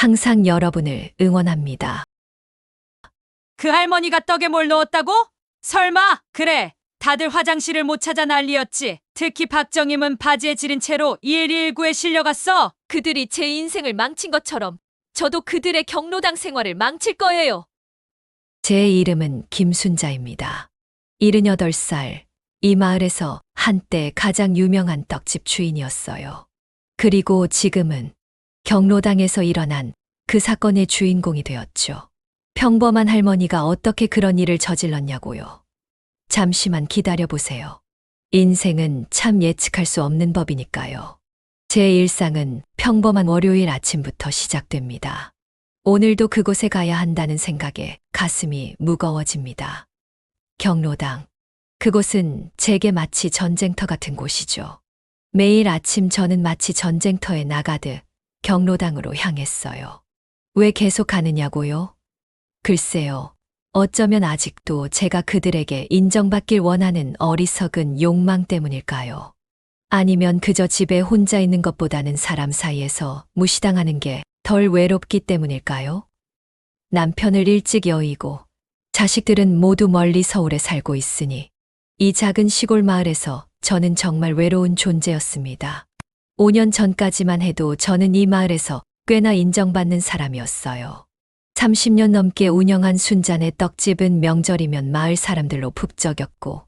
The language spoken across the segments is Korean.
항상 여러분을 응원합니다. 그 할머니가 떡에 뭘 넣었다고? 설마? 그래. 다들 화장실을 못 찾아 난리였지. 특히 박정임은 바지에 지른 채로 119에 실려갔어. 그들이 제 인생을 망친 것처럼 저도 그들의 경로당 생활을 망칠 거예요. 제 이름은 김순자입니다. 78살, 이 마을에서 한때 가장 유명한 떡집 주인이었어요. 그리고 지금은 경로당에서 일어난 그 사건의 주인공이 되었죠. 평범한 할머니가 어떻게 그런 일을 저질렀냐고요. 잠시만 기다려보세요. 인생은 참 예측할 수 없는 법이니까요. 제 일상은 평범한 월요일 아침부터 시작됩니다. 오늘도 그곳에 가야 한다는 생각에 가슴이 무거워집니다. 경로당. 그곳은 제게 마치 전쟁터 같은 곳이죠. 매일 아침 저는 마치 전쟁터에 나가듯 경로당으로 향했어요. 왜 계속 가느냐고요? 글쎄요. 어쩌면 아직도 제가 그들에게 인정받길 원하는 어리석은 욕망 때문일까요? 아니면 그저 집에 혼자 있는 것보다는 사람 사이에서 무시당하는 게 덜 외롭기 때문일까요? 남편을 일찍 여의고 자식들은 모두 멀리 서울에 살고 있으니 이 작은 시골 마을에서 저는 정말 외로운 존재였습니다. 5년 전까지만 해도 저는 이 마을에서 꽤나 인정받는 사람이었어요. 30년 넘게 운영한 순잔의 떡집은 명절이면 마을 사람들로 북적였고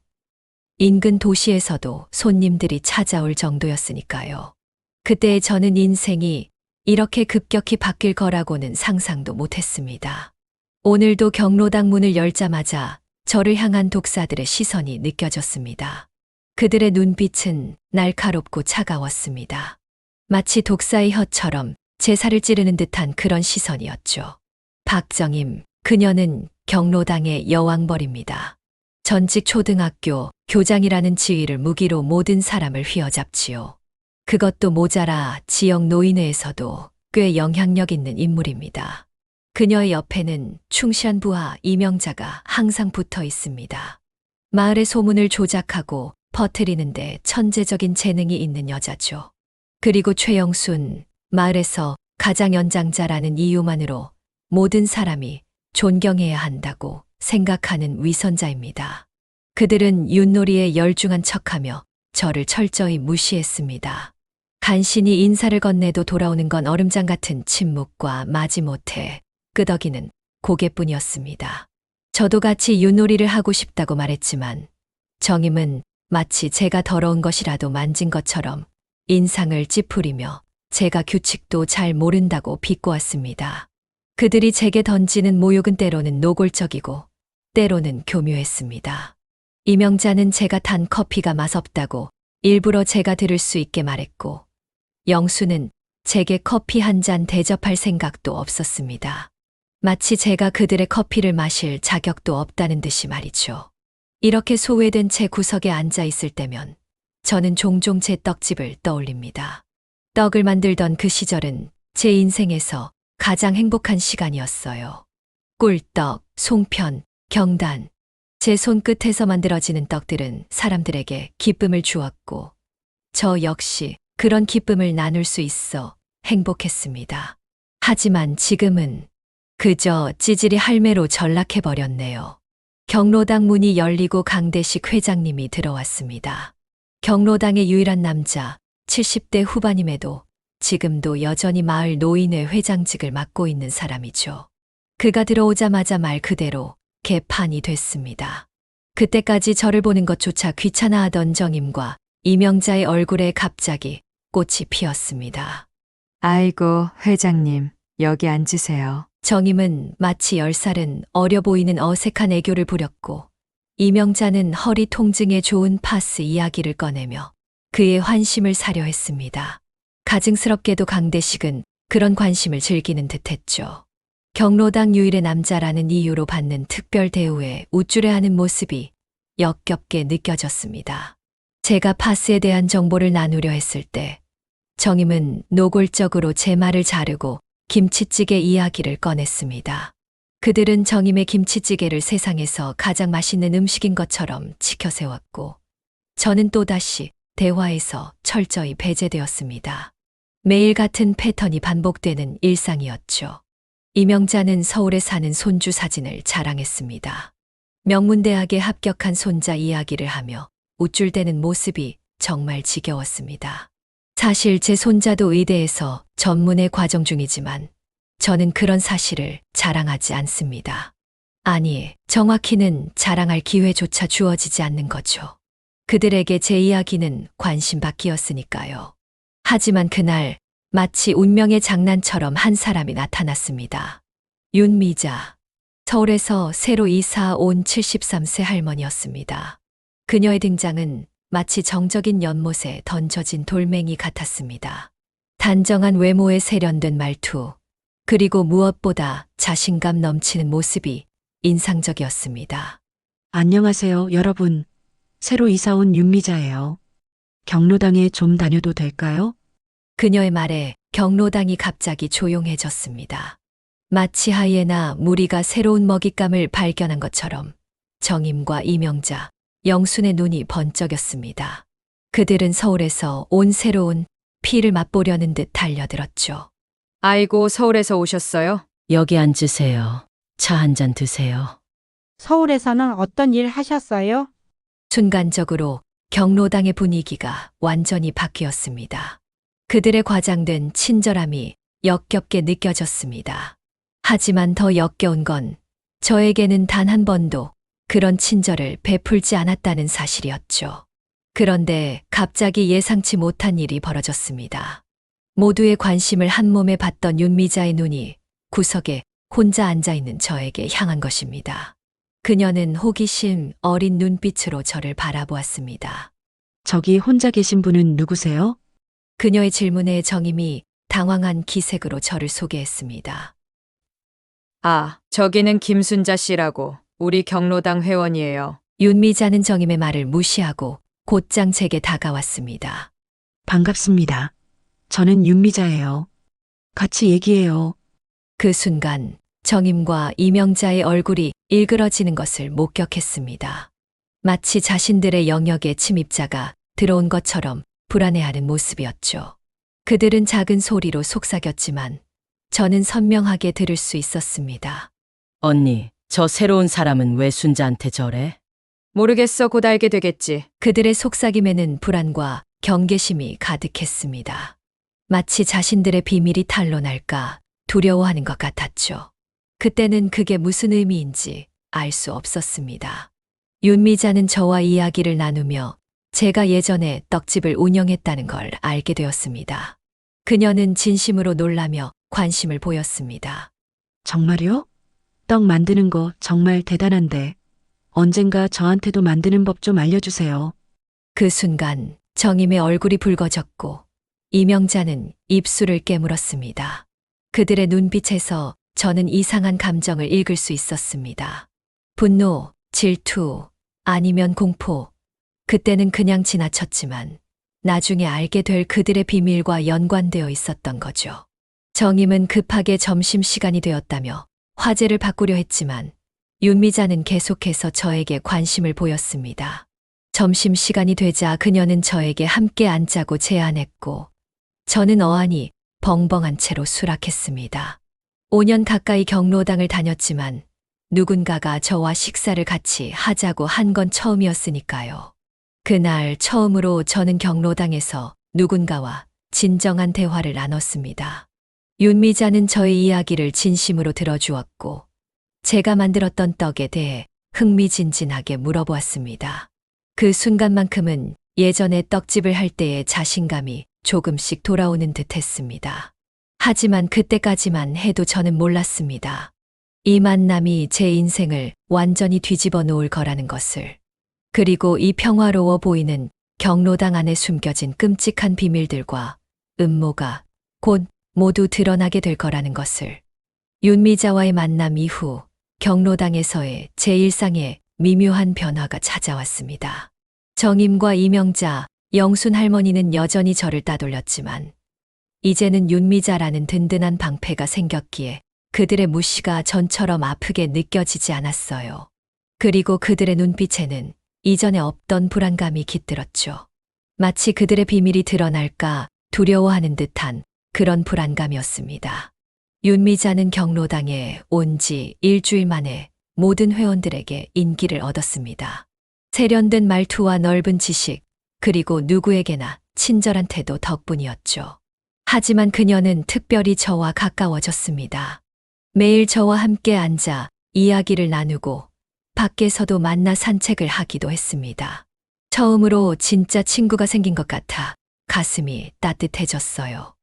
인근 도시에서도 손님들이 찾아올 정도였으니까요. 그때 저는 인생이 이렇게 급격히 바뀔 거라고는 상상도 못했습니다. 오늘도 경로당 문을 열자마자 저를 향한 독사들의 시선이 느껴졌습니다. 그들의 눈빛은 날카롭고 차가웠습니다. 마치 독사의 혀처럼 제 살을 찌르는 듯한 그런 시선이었죠. 박정임, 그녀는 경로당의 여왕벌입니다. 전직 초등학교 교장이라는 지위를 무기로 모든 사람을 휘어잡지요. 그것도 모자라 지역 노인회에서도 꽤 영향력 있는 인물입니다. 그녀의 옆에는 충실한 부하 이명자가 항상 붙어 있습니다. 마을의 소문을 조작하고 퍼뜨리는데 천재적인 재능이 있는 여자죠. 그리고 최영순, 마을에서 가장 연장자라는 이유만으로 모든 사람이 존경해야 한다고 생각하는 위선자입니다. 그들은 윷놀이에 열중한 척하며 저를 철저히 무시했습니다. 간신히 인사를 건네도 돌아오는 건 얼음장 같은 침묵과 마지못해 끄덕이는 고개뿐이었습니다. 저도 같이 윷놀이를 하고 싶다고 말했지만 정임은 마치 제가 더러운 것이라도 만진 것처럼 인상을 찌푸리며 제가 규칙도 잘 모른다고 비꼬았습니다. 그들이 제게 던지는 모욕은 때로는 노골적이고 때로는 교묘했습니다. 이명자는 제가 탄 커피가 맛없다고 일부러 제가 들을 수 있게 말했고 영수는 제게 커피 한 잔 대접할 생각도 없었습니다. 마치 제가 그들의 커피를 마실 자격도 없다는 듯이 말이죠. 이렇게 소외된 채 구석에 앉아 있을 때면 저는 종종 제 떡집을 떠올립니다. 떡을 만들던 그 시절은 제 인생에서 가장 행복한 시간이었어요. 꿀떡, 송편, 경단, 제 손끝에서 만들어지는 떡들은 사람들에게 기쁨을 주었고 저 역시 그런 기쁨을 나눌 수 있어 행복했습니다. 하지만 지금은 그저 찌질이 할매로 전락해버렸네요. 경로당 문이 열리고 강대식 회장님이 들어왔습니다. 경로당의 유일한 남자, 70대 후반임에도 지금도 여전히 마을 노인회 회장직을 맡고 있는 사람이죠. 그가 들어오자마자 말 그대로 개판이 됐습니다. 그때까지 저를 보는 것조차 귀찮아하던 정임과 이명자의 얼굴에 갑자기 꽃이 피었습니다. 아이고, 회장님, 여기 앉으세요. 정임은 마치 10살은 어려 보이는 어색한 애교를 부렸고 이명자는 허리 통증에 좋은 파스 이야기를 꺼내며 그의 환심을 사려 했습니다. 가증스럽게도 강대식은 그런 관심을 즐기는 듯했죠. 경로당 유일의 남자라는 이유로 받는 특별 대우에 우쭐해하는 모습이 역겹게 느껴졌습니다. 제가 파스에 대한 정보를 나누려 했을 때 정임은 노골적으로 제 말을 자르고 김치찌개 이야기를 꺼냈습니다. 그들은 정임의 김치찌개를 세상에서 가장 맛있는 음식인 것처럼 치켜세웠고 저는 또다시 대화에서 철저히 배제되었습니다. 매일 같은 패턴이 반복되는 일상이었죠. 이명자는 서울에 사는 손주 사진을 자랑했습니다. 명문대학에 합격한 손자 이야기를 하며 우쭐대는 모습이 정말 지겨웠습니다. 사실 제 손자도 의대에서 전문의 과정 중이지만 저는 그런 사실을 자랑하지 않습니다. 아니, 정확히는 자랑할 기회조차 주어지지 않는 거죠. 그들에게 제 이야기는 관심 밖이었으니까요. 하지만 그날 마치 운명의 장난처럼 한 사람이 나타났습니다. 윤미자. 서울에서 새로 이사 온 73세 할머니였습니다. 그녀의 등장은 마치 정적인 연못에 던져진 돌멩이 같았습니다. 단정한 외모에 세련된 말투, 그리고 무엇보다 자신감 넘치는 모습이 인상적이었습니다. 안녕하세요, 여러분. 새로 이사 온 윤미자예요. 경로당에 좀 다녀도 될까요? 그녀의 말에 경로당이 갑자기 조용해졌습니다. 마치 하이에나 무리가 새로운 먹잇감을 발견한 것처럼 정임과 이명자, 영순의 눈이 번쩍였습니다. 그들은 서울에서 온 새로운 피를 맛보려는 듯 달려들었죠. 아이고, 서울에서 오셨어요? 여기 앉으세요. 차 한 잔 드세요. 서울에서는 어떤 일 하셨어요? 순간적으로 경로당의 분위기가 완전히 바뀌었습니다. 그들의 과장된 친절함이 역겹게 느껴졌습니다. 하지만 더 역겨운 건 저에게는 단 한 번도 그런 친절을 베풀지 않았다는 사실이었죠. 그런데 갑자기 예상치 못한 일이 벌어졌습니다. 모두의 관심을 한 몸에 받던 윤미자의 눈이 구석에 혼자 앉아있는 저에게 향한 것입니다. 그녀는 호기심 어린 눈빛으로 저를 바라보았습니다. 저기 혼자 계신 분은 누구세요? 그녀의 질문에 정임이 당황한 기색으로 저를 소개했습니다. 아, 저기는 김순자 씨라고 우리 경로당 회원이에요. 윤미자는 정임의 말을 무시하고 곧장 제게 다가왔습니다. 반갑습니다. 저는 윤미자예요. 같이 얘기해요. 그 순간 정임과 이명자의 얼굴이 일그러지는 것을 목격했습니다. 마치 자신들의 영역에 침입자가 들어온 것처럼 불안해하는 모습이었죠. 그들은 작은 소리로 속삭였지만 저는 선명하게 들을 수 있었습니다. 언니, 저 새로운 사람은 왜 순자한테 저래? 모르겠어, 곧 알게 되겠지. 그들의 속삭임에는 불안과 경계심이 가득했습니다. 마치 자신들의 비밀이 탄로날까 두려워하는 것 같았죠. 그때는 그게 무슨 의미인지 알 수 없었습니다. 윤미자는 저와 이야기를 나누며 제가 예전에 떡집을 운영했다는 걸 알게 되었습니다. 그녀는 진심으로 놀라며 관심을 보였습니다. 정말요? 떡 만드는 거 정말 대단한데 언젠가 저한테도 만드는 법 좀 알려주세요. 그 순간 정임의 얼굴이 붉어졌고 이명자는 입술을 깨물었습니다. 그들의 눈빛에서 저는 이상한 감정을 읽을 수 있었습니다. 분노, 질투, 아니면 공포. 그때는 그냥 지나쳤지만 나중에 알게 될 그들의 비밀과 연관되어 있었던 거죠. 정임은 급하게 점심시간이 되었다며 화제를 바꾸려 했지만 윤미자는 계속해서 저에게 관심을 보였습니다. 점심시간이 되자 그녀는 저에게 함께 앉자고 제안했고 저는 어안이 벙벙한 채로 수락했습니다. 5년 가까이 경로당을 다녔지만 누군가가 저와 식사를 같이 하자고 한 건 처음이었으니까요. 그날 처음으로 저는 경로당에서 누군가와 진정한 대화를 나눴습니다. 윤미자는 저의 이야기를 진심으로 들어주었고 제가 만들었던 떡에 대해 흥미진진하게 물어보았습니다. 그 순간만큼은 예전에 떡집을 할 때의 자신감이 조금씩 돌아오는 듯 했습니다. 하지만 그때까지만 해도 저는 몰랐습니다. 이 만남이 제 인생을 완전히 뒤집어 놓을 거라는 것을. 그리고 이 평화로워 보이는 경로당 안에 숨겨진 끔찍한 비밀들과 음모가 곧 모두 드러나게 될 거라는 것을. 윤미자와의 만남 이후 경로당에서의 제 일상에 미묘한 변화가 찾아왔습니다. 정임과 이명자, 영순 할머니는 여전히 저를 따돌렸지만 이제는 윤미자라는 든든한 방패가 생겼기에 그들의 무시가 전처럼 아프게 느껴지지 않았어요. 그리고 그들의 눈빛에는 이전에 없던 불안감이 깃들었죠. 마치 그들의 비밀이 드러날까 두려워하는 듯한 그런 불안감이었습니다. 윤미자는 경로당에 온 지 일주일 만에 모든 회원들에게 인기를 얻었습니다. 세련된 말투와 넓은 지식, 그리고 누구에게나 친절한 태도 덕분이었죠. 하지만 그녀는 특별히 저와 가까워졌습니다. 매일 저와 함께 앉아 이야기를 나누고 밖에서도 만나 산책을 하기도 했습니다. 처음으로 진짜 친구가 생긴 것 같아 가슴이 따뜻해졌어요.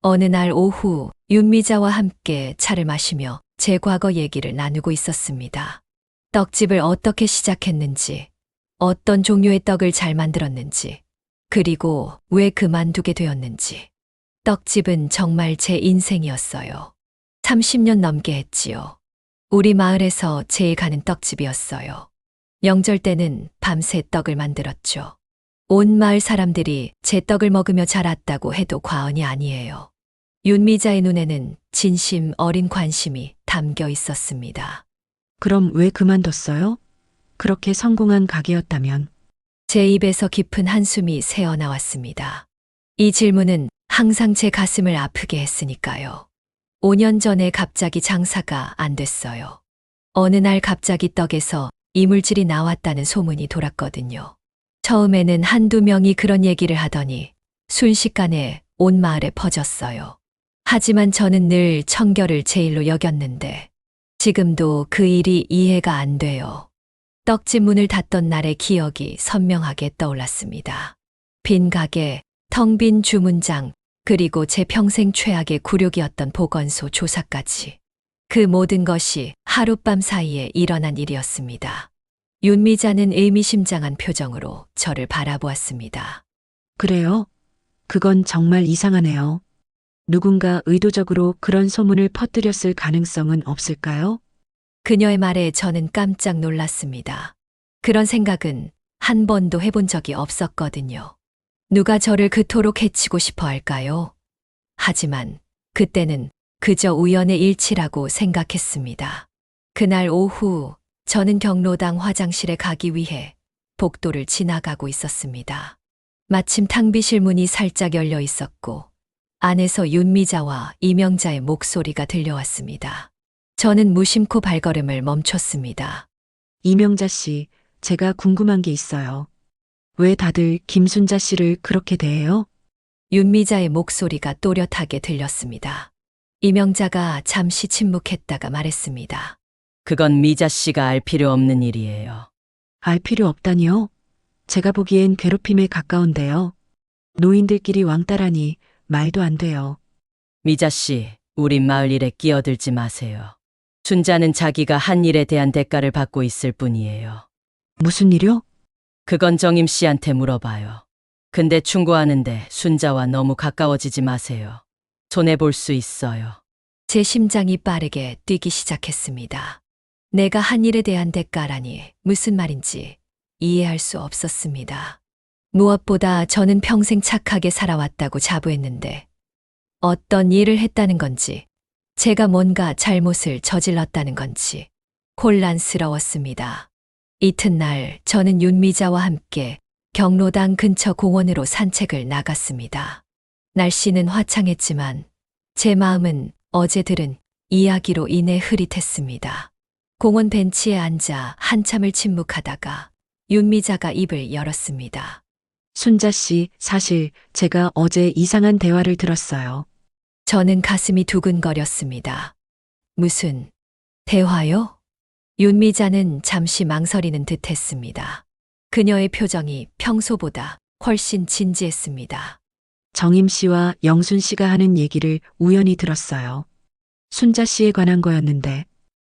어느 날 오후 윤미자와 함께 차를 마시며 제 과거 얘기를 나누고 있었습니다. 떡집을 어떻게 시작했는지, 어떤 종류의 떡을 잘 만들었는지, 그리고 왜 그만두게 되었는지. 떡집은 정말 제 인생이었어요. 30년 넘게 했지요. 우리 마을에서 제일 가는 떡집이었어요. 명절 때는 밤새 떡을 만들었죠. 온 마을 사람들이 제 떡을 먹으며 자랐다고 해도 과언이 아니에요. 윤미자의 눈에는 진심 어린 관심이 담겨 있었습니다. 그럼 왜 그만뒀어요? 그렇게 성공한 가게였다면. 제 입에서 깊은 한숨이 새어나왔습니다. 이 질문은 항상 제 가슴을 아프게 했으니까요. 5년 전에 갑자기 장사가 안 됐어요. 어느 날 갑자기 떡에서 이물질이 나왔다는 소문이 돌았거든요. 처음에는 한두 명이 그런 얘기를 하더니 순식간에 온 마을에 퍼졌어요. 하지만 저는 늘 청결을 제일로 여겼는데 지금도 그 일이 이해가 안 돼요. 떡집 문을 닫던 날의 기억이 선명하게 떠올랐습니다. 빈 가게, 텅 빈 주문장, 그리고 제 평생 최악의 굴욕이었던 보건소 조사까지. 그 모든 것이 하룻밤 사이에 일어난 일이었습니다. 윤미자는 의미심장한 표정으로 저를 바라보았습니다. 그래요? 그건 정말 이상하네요. 누군가 의도적으로 그런 소문을 퍼뜨렸을 가능성은 없을까요? 그녀의 말에 저는 깜짝 놀랐습니다. 그런 생각은 한 번도 해본 적이 없었거든요. 누가 저를 그토록 해치고 싶어 할까요? 하지만 그때는 그저 우연의 일치라고 생각했습니다. 그날 오후 저는 경로당 화장실에 가기 위해 복도를 지나가고 있었습니다. 마침 탕비실 문이 살짝 열려 있었고 안에서 윤미자와 이명자의 목소리가 들려왔습니다. 저는 무심코 발걸음을 멈췄습니다. 이명자 씨, 제가 궁금한 게 있어요. 왜 다들 김순자 씨를 그렇게 대해요? 윤미자의 목소리가 또렷하게 들렸습니다. 이명자가 잠시 침묵했다가 말했습니다. 그건 미자 씨가 알 필요 없는 일이에요. 알 필요 없다니요? 제가 보기엔 괴롭힘에 가까운데요. 노인들끼리 왕따라니 말도 안 돼요. 미자 씨, 우리 마을 일에 끼어들지 마세요. 순자는 자기가 한 일에 대한 대가를 받고 있을 뿐이에요. 무슨 일이요? 그건 정임 씨한테 물어봐요. 근데 충고하는데 순자와 너무 가까워지지 마세요. 손해볼 수 있어요. 제 심장이 빠르게 뛰기 시작했습니다. 내가 한 일에 대한 대가라니 무슨 말인지 이해할 수 없었습니다. 무엇보다 저는 평생 착하게 살아왔다고 자부했는데 어떤 일을 했다는 건지 제가 뭔가 잘못을 저질렀다는 건지 혼란스러웠습니다. 이튿날 저는 윤미자와 함께 경로당 근처 공원으로 산책을 나갔습니다. 날씨는 화창했지만 제 마음은 어제 들은 이야기로 인해 흐릿했습니다. 공원 벤치에 앉아 한참을 침묵하다가 윤미자가 입을 열었습니다. 순자 씨, 사실 제가 어제 이상한 대화를 들었어요. 저는 가슴이 두근거렸습니다. 무슨 대화요? 윤미자는 잠시 망설이는 듯 했습니다. 그녀의 표정이 평소보다 훨씬 진지했습니다. 정임 씨와 영순 씨가 하는 얘기를 우연히 들었어요. 순자 씨에 관한 거였는데.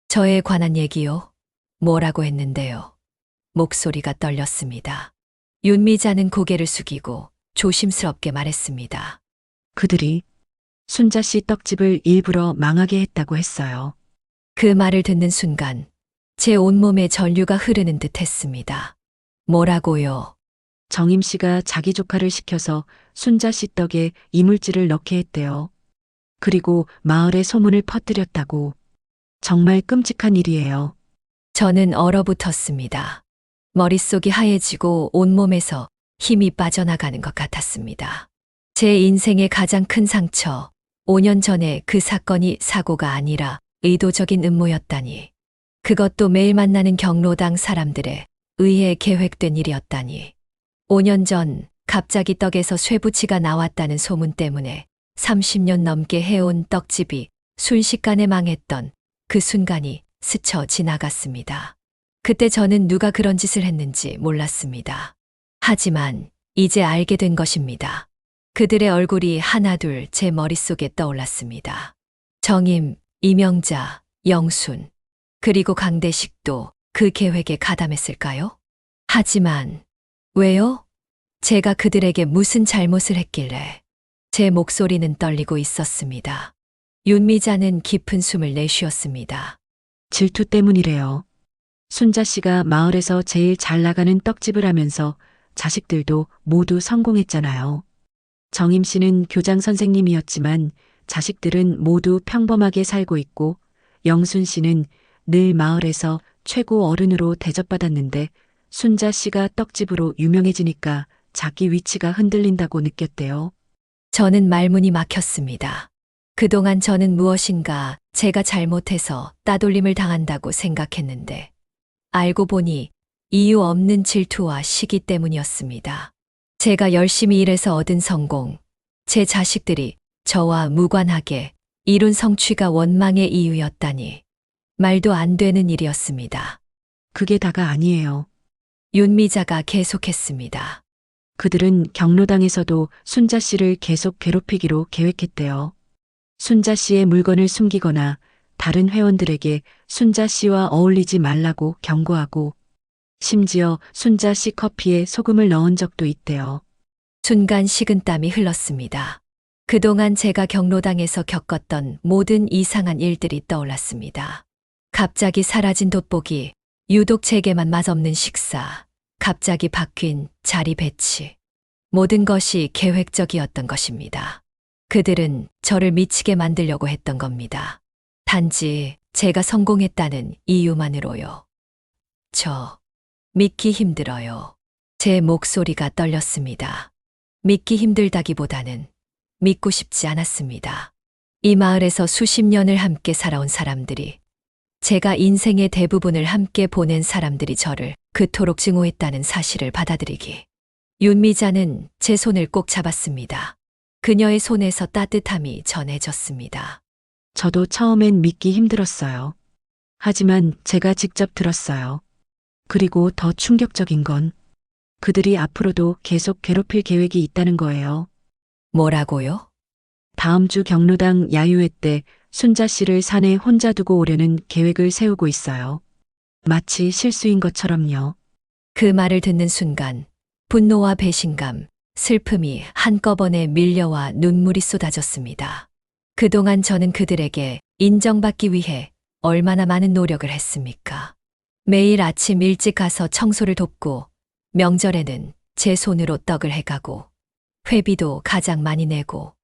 저에 관한 얘기요? 뭐라고 했는데요? 목소리가 떨렸습니다. 윤미자는 고개를 숙이고 조심스럽게 말했습니다. 그들이 순자 씨 떡집을 일부러 망하게 했다고 했어요. 그 말을 듣는 순간 제 온몸에 전류가 흐르는 듯 했습니다. 뭐라고요? 정임 씨가 자기 조카를 시켜서 순자 씨 떡에 이물질을 넣게 했대요. 그리고 마을에 소문을 퍼뜨렸다고. 정말 끔찍한 일이에요. 저는 얼어붙었습니다. 머릿속이 하얘지고 온몸에서 힘이 빠져나가는 것 같았습니다. 제 인생의 가장 큰 상처, 5년 전에 그 사건이 사고가 아니라 의도적인 음모였다니. 그것도 매일 만나는 경로당 사람들에 의해 계획된 일이었다니. 5년 전 갑자기 떡에서 쇠붙이가 나왔다는 소문 때문에 30년 넘게 해온 떡집이 순식간에 망했던 그 순간이 스쳐 지나갔습니다. 그때 저는 누가 그런 짓을 했는지 몰랐습니다. 하지만 이제 알게 된 것입니다. 그들의 얼굴이 하나둘 제 머릿속에 떠올랐습니다. 정임, 이명자, 영순, 그리고 강대식도 그 계획에 가담했을까요? 하지만 왜요? 제가 그들에게 무슨 잘못을 했길래? 제 목소리는 떨리고 있었습니다. 윤미자는 깊은 숨을 내쉬었습니다. 질투 때문이래요. 순자 씨가 마을에서 제일 잘 나가는 떡집을 하면서 자식들도 모두 성공했잖아요. 정임 씨는 교장 선생님이었지만 자식들은 모두 평범하게 살고 있고 영순 씨는 늘 마을에서 최고 어른으로 대접받았는데 순자 씨가 떡집으로 유명해지니까 자기 위치가 흔들린다고 느꼈대요. 저는 말문이 막혔습니다. 그동안 저는 무엇인가 제가 잘못해서 따돌림을 당한다고 생각했는데 알고 보니 이유 없는 질투와 시기 때문이었습니다. 제가 열심히 일해서 얻은 성공, 제 자식들이 저와 무관하게 이룬 성취가 원망의 이유였다니 말도 안 되는 일이었습니다. 그게 다가 아니에요. 윤미자가 계속했습니다. 그들은 경로당에서도 순자 씨를 계속 괴롭히기로 계획했대요. 순자 씨의 물건을 숨기거나 다른 회원들에게 순자 씨와 어울리지 말라고 경고하고 심지어 순자 씨 커피에 소금을 넣은 적도 있대요. 순간 식은땀이 흘렀습니다. 그동안 제가 경로당에서 겪었던 모든 이상한 일들이 떠올랐습니다. 갑자기 사라진 돋보기, 유독 제게만 맛없는 식사, 갑자기 바뀐 자리 배치. 모든 것이 계획적이었던 것입니다. 그들은 저를 미치게 만들려고 했던 겁니다. 단지 제가 성공했다는 이유만으로요. 저 믿기 힘들어요. 제 목소리가 떨렸습니다. 믿기 힘들다기보다는 믿고 싶지 않았습니다. 이 마을에서 수십 년을 함께 살아온 사람들이, 제가 인생의 대부분을 함께 보낸 사람들이 저를 그토록 증오했다는 사실을 받아들이기. 윤미자는 제 손을 꼭 잡았습니다. 그녀의 손에서 따뜻함이 전해졌습니다. 저도 처음엔 믿기 힘들었어요. 하지만 제가 직접 들었어요. 그리고 더 충격적인 건 그들이 앞으로도 계속 괴롭힐 계획이 있다는 거예요. 뭐라고요? 다음 주 경로당 야유회 때 순자 씨를 산에 혼자 두고 오려는 계획을 세우고 있어요. 마치 실수인 것처럼요. 그 말을 듣는 순간 분노와 배신감, 슬픔이 한꺼번에 밀려와 눈물이 쏟아졌습니다. 그동안 저는 그들에게 인정받기 위해 얼마나 많은 노력을 했습니까? 매일 아침 일찍 가서 청소를 돕고 명절에는 제 손으로 떡을 해가고 회비도 가장 많이 내고,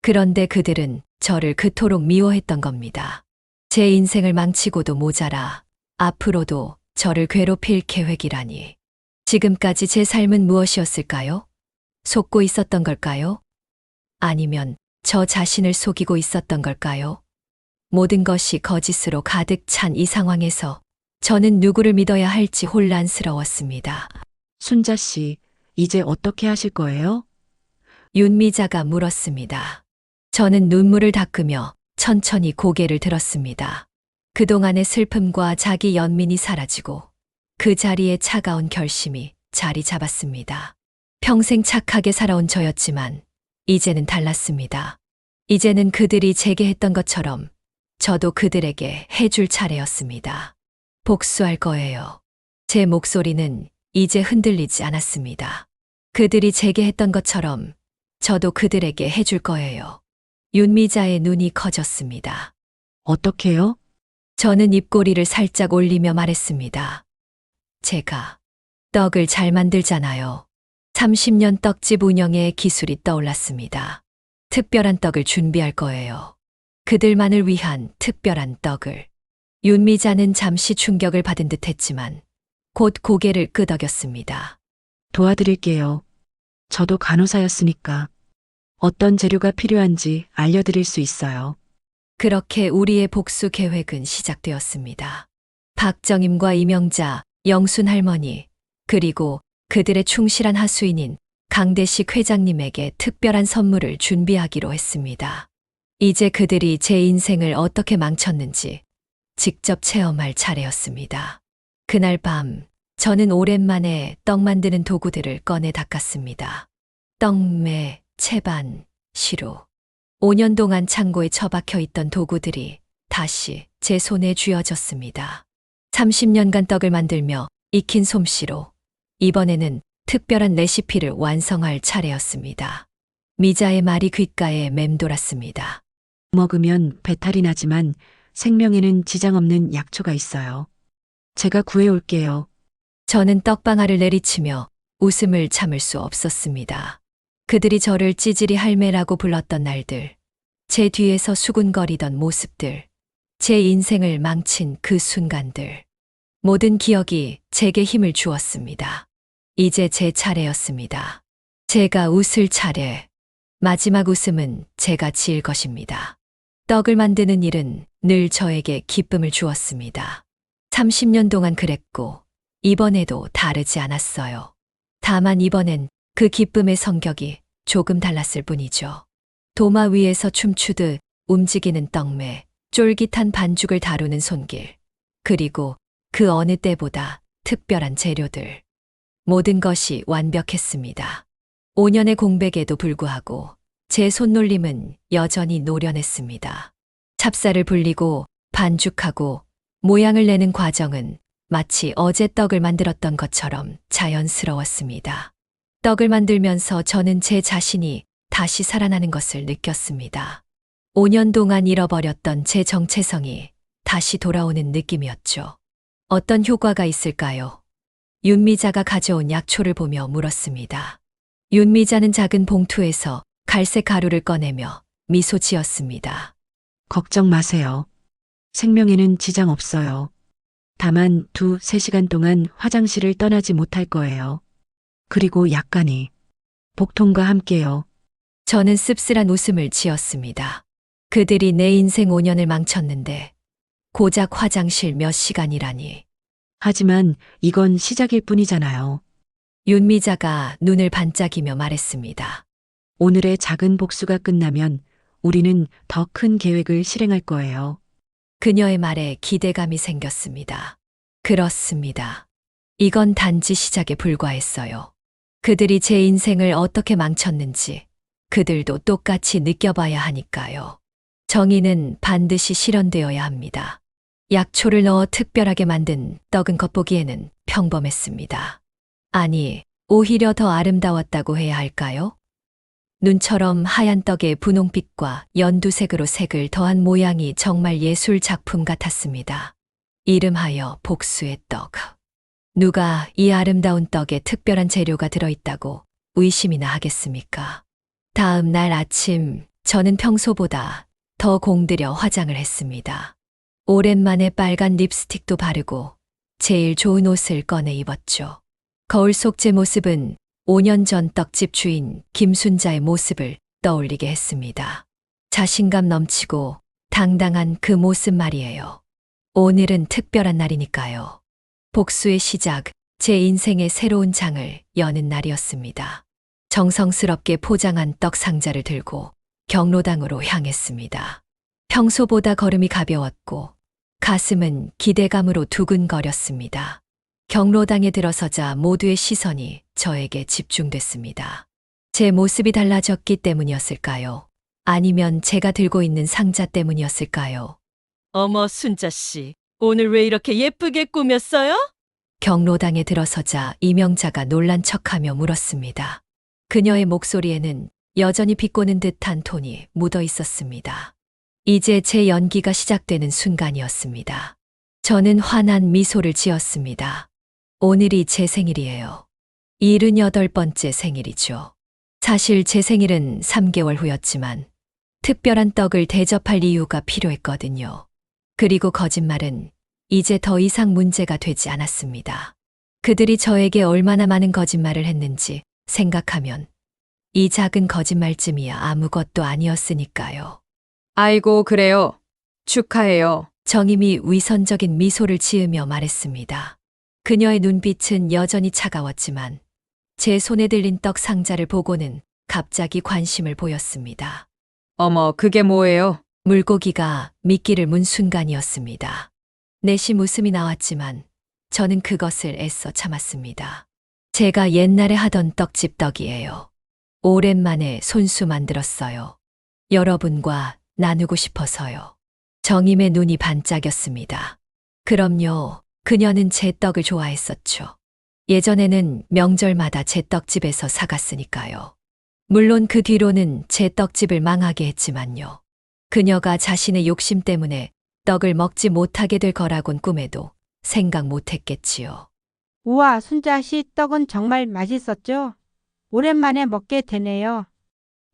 그런데 그들은 저를 그토록 미워했던 겁니다. 제 인생을 망치고도 모자라 앞으로도 저를 괴롭힐 계획이라니. 지금까지 제 삶은 무엇이었을까요? 속고 있었던 걸까요? 아니면 저 자신을 속이고 있었던 걸까요? 모든 것이 거짓으로 가득 찬 이 상황에서 저는 누구를 믿어야 할지 혼란스러웠습니다. 순자 씨, 이제 어떻게 하실 거예요? 윤미자가 물었습니다. 저는 눈물을 닦으며 천천히 고개를 들었습니다. 그동안의 슬픔과 자기 연민이 사라지고 그 자리에 차가운 결심이 자리 잡았습니다. 평생 착하게 살아온 저였지만 이제는 달랐습니다. 이제는 그들이 제게 했던 것처럼 저도 그들에게 해줄 차례였습니다. 복수할 거예요. 제 목소리는 이제 흔들리지 않았습니다. 그들이 제게 했던 것처럼 저도 그들에게 해줄 거예요. 윤미자의 눈이 커졌습니다. 어떻게요? 저는 입꼬리를 살짝 올리며 말했습니다. 제가 떡을 잘 만들잖아요. 30년 떡집 운영의 기술이 떠올랐습니다. 특별한 떡을 준비할 거예요. 그들만을 위한 특별한 떡을. 윤미자는 잠시 충격을 받은 듯 했지만 곧 고개를 끄덕였습니다. 도와드릴게요. 저도 간호사였으니까. 어떤 재료가 필요한지 알려드릴 수 있어요. 그렇게 우리의 복수 계획은 시작되었습니다. 박정임과 이명자, 영순 할머니, 그리고 그들의 충실한 하수인인 강대식 회장님에게 특별한 선물을 준비하기로 했습니다. 이제 그들이 제 인생을 어떻게 망쳤는지 직접 체험할 차례였습니다. 그날 밤, 저는 오랜만에 떡 만드는 도구들을 꺼내 닦았습니다. 떡매, 채반, 시루. 5년 동안 창고에 처박혀 있던 도구들이 다시 제 손에 쥐어졌습니다. 30년간 떡을 만들며 익힌 솜씨로 이번에는 특별한 레시피를 완성할 차례였습니다. 미자의 말이 귓가에 맴돌았습니다. 먹으면 배탈이 나지만 생명에는 지장 없는 약초가 있어요. 제가 구해올게요. 저는 떡방아를 내리치며 웃음을 참을 수 없었습니다. 그들이 저를 찌질이 할매라고 불렀던 날들, 제 뒤에서 수군거리던 모습들, 제 인생을 망친 그 순간들. 모든 기억이 제게 힘을 주었습니다. 이제 제 차례였습니다. 제가 웃을 차례. 마지막 웃음은 제가 지을 것입니다. 떡을 만드는 일은 늘 저에게 기쁨을 주었습니다. 30년 동안 그랬고, 이번에도 다르지 않았어요. 다만 이번엔 그 기쁨의 성격이 조금 달랐을 뿐이죠. 도마 위에서 춤추듯 움직이는 떡매, 쫄깃한 반죽을 다루는 손길, 그리고 그 어느 때보다 특별한 재료들. 모든 것이 완벽했습니다. 5년의 공백에도 불구하고 제 손놀림은 여전히 노련했습니다. 찹쌀을 불리고 반죽하고 모양을 내는 과정은 마치 어제 떡을 만들었던 것처럼 자연스러웠습니다. 떡을 만들면서 저는 제 자신이 다시 살아나는 것을 느꼈습니다. 5년 동안 잃어버렸던 제 정체성이 다시 돌아오는 느낌이었죠. 어떤 효과가 있을까요? 윤미자가 가져온 약초를 보며 물었습니다. 윤미자는 작은 봉투에서 갈색 가루를 꺼내며 미소 지었습니다. 걱정 마세요. 생명에는 지장 없어요. 다만 2-3시간 동안 화장실을 떠나지 못할 거예요. 그리고 약간이 복통과 함께요. 저는 씁쓸한 웃음을 지었습니다. 그들이 내 인생 5년을 망쳤는데 고작 화장실 몇 시간이라니. 하지만 이건 시작일 뿐이잖아요. 윤미자가 눈을 반짝이며 말했습니다. 오늘의 작은 복수가 끝나면 우리는 더 큰 계획을 실행할 거예요. 그녀의 말에 기대감이 생겼습니다. 그렇습니다. 이건 단지 시작에 불과했어요. 그들이 제 인생을 어떻게 망쳤는지 그들도 똑같이 느껴봐야 하니까요. 정의는 반드시 실현되어야 합니다. 약초를 넣어 특별하게 만든 떡은 겉보기에는 평범했습니다. 아니, 오히려 더 아름다웠다고 해야 할까요? 눈처럼 하얀 떡에 분홍빛과 연두색으로 색을 더한 모양이 정말 예술 작품 같았습니다. 이름하여 복수의 떡. 누가 이 아름다운 떡에 특별한 재료가 들어있다고 의심이나 하겠습니까? 다음 날 아침, 저는 평소보다 더 공들여 화장을 했습니다. 오랜만에 빨간 립스틱도 바르고 제일 좋은 옷을 꺼내 입었죠. 거울 속 제 모습은 5년 전 떡집 주인 김순자의 모습을 떠올리게 했습니다. 자신감 넘치고 당당한 그 모습 말이에요. 오늘은 특별한 날이니까요. 복수의 시작, 제 인생의 새로운 장을 여는 날이었습니다. 정성스럽게 포장한 떡 상자를 들고 경로당으로 향했습니다. 평소보다 걸음이 가벼웠고 가슴은 기대감으로 두근거렸습니다. 경로당에 들어서자 모두의 시선이 저에게 집중됐습니다. 제 모습이 달라졌기 때문이었을까요? 아니면 제가 들고 있는 상자 때문이었을까요? 어머, 순자 씨. 오늘 왜 이렇게 예쁘게 꾸몄어요? 경로당에 들어서자 이명자가 놀란 척하며 물었습니다. 그녀의 목소리에는 여전히 비꼬는 듯한 톤이 묻어 있었습니다. 이제 제 연기가 시작되는 순간이었습니다. 저는 환한 미소를 지었습니다. 오늘이 제 생일이에요. 78번째 생일이죠. 사실 제 생일은 3개월 후였지만 특별한 떡을 대접할 이유가 필요했거든요. 그리고 거짓말은 이제 더 이상 문제가 되지 않았습니다. 그들이 저에게 얼마나 많은 거짓말을 했는지 생각하면 이 작은 거짓말쯤이야 아무것도 아니었으니까요. 아이고, 그래요. 축하해요. 정임이 위선적인 미소를 지으며 말했습니다. 그녀의 눈빛은 여전히 차가웠지만 제 손에 들린 떡 상자를 보고는 갑자기 관심을 보였습니다. 어머, 그게 뭐예요? 물고기가 미끼를 문 순간이었습니다. 내심 웃음이 나왔지만 저는 그것을 애써 참았습니다. 제가 옛날에 하던 떡집 떡이에요. 오랜만에 손수 만들었어요. 여러분과 나누고 싶어서요. 정임의 눈이 반짝였습니다. 그럼요. 그녀는 제 떡을 좋아했었죠. 예전에는 명절마다 제 떡집에서 사갔으니까요. 물론 그 뒤로는 제 떡집을 망하게 했지만요. 그녀가 자신의 욕심 때문에 떡을 먹지 못하게 될 거라곤 꿈에도 생각 못했겠지요. 우와, 순자 씨 떡은 정말 맛있었죠? 오랜만에 먹게 되네요.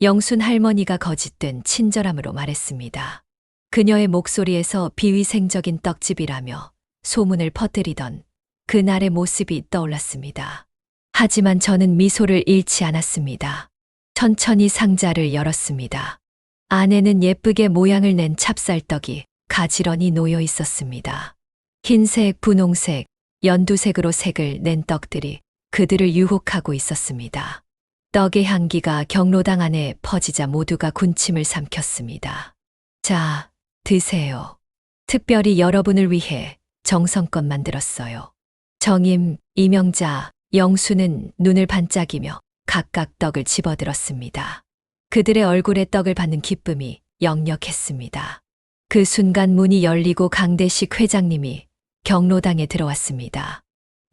영순 할머니가 거짓된 친절함으로 말했습니다. 그녀의 목소리에서 비위생적인 떡집이라며 소문을 퍼뜨리던 그날의 모습이 떠올랐습니다. 하지만 저는 미소를 잃지 않았습니다. 천천히 상자를 열었습니다. 안에는 예쁘게 모양을 낸 찹쌀떡이 가지런히 놓여 있었습니다. 흰색, 분홍색, 연두색으로 색을 낸 떡들이 그들을 유혹하고 있었습니다. 떡의 향기가 경로당 안에 퍼지자 모두가 군침을 삼켰습니다. 자, 드세요. 특별히 여러분을 위해 정성껏 만들었어요. 정임, 이명자, 영수는 눈을 반짝이며 각각 떡을 집어들었습니다. 그들의 얼굴에 떡을 받는 기쁨이 역력했습니다. 그 순간 문이 열리고 강대식 회장님이 경로당에 들어왔습니다.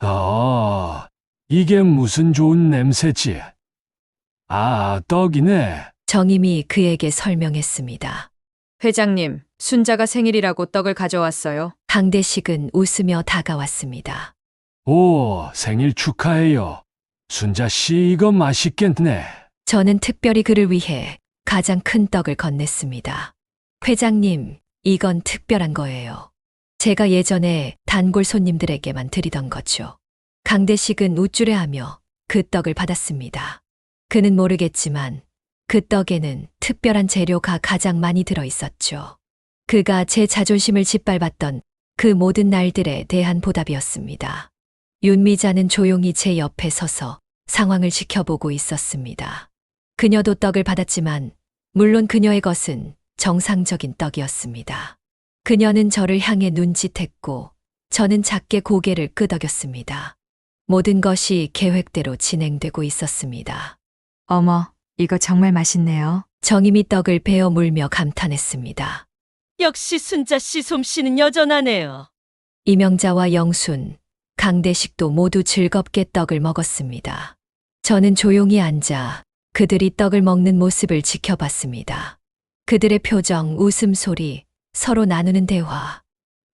아, 이게 무슨 좋은 냄새지? 아, 떡이네. 정임이 그에게 설명했습니다. 회장님, 순자가 생일이라고 떡을 가져왔어요. 강대식은 웃으며 다가왔습니다. 오, 생일 축하해요. 순자 씨, 이거 맛있겠네. 저는 특별히 그를 위해 가장 큰 떡을 건넸습니다. 회장님, 이건 특별한 거예요. 제가 예전에 단골 손님들에게만 드리던 거죠. 강대식은 우쭐해하며 그 떡을 받았습니다. 그는 모르겠지만 그 떡에는 특별한 재료가 가장 많이 들어 있었죠. 그가 제 자존심을 짓밟았던 그 모든 날들에 대한 보답이었습니다. 윤미자는 조용히 제 옆에 서서 상황을 지켜보고 있었습니다. 그녀도 떡을 받았지만 물론 그녀의 것은 정상적인 떡이었습니다. 그녀는 저를 향해 눈짓했고 저는 작게 고개를 끄덕였습니다. 모든 것이 계획대로 진행되고 있었습니다. 어머, 이거 정말 맛있네요. 정임이 떡을 베어 물며 감탄했습니다. 역시 순자 씨 솜씨는 여전하네요. 이명자와 영순, 강대식도 모두 즐겁게 떡을 먹었습니다. 저는 조용히 앉아 그들이 떡을 먹는 모습을 지켜봤습니다. 그들의 표정, 웃음소리, 서로 나누는 대화.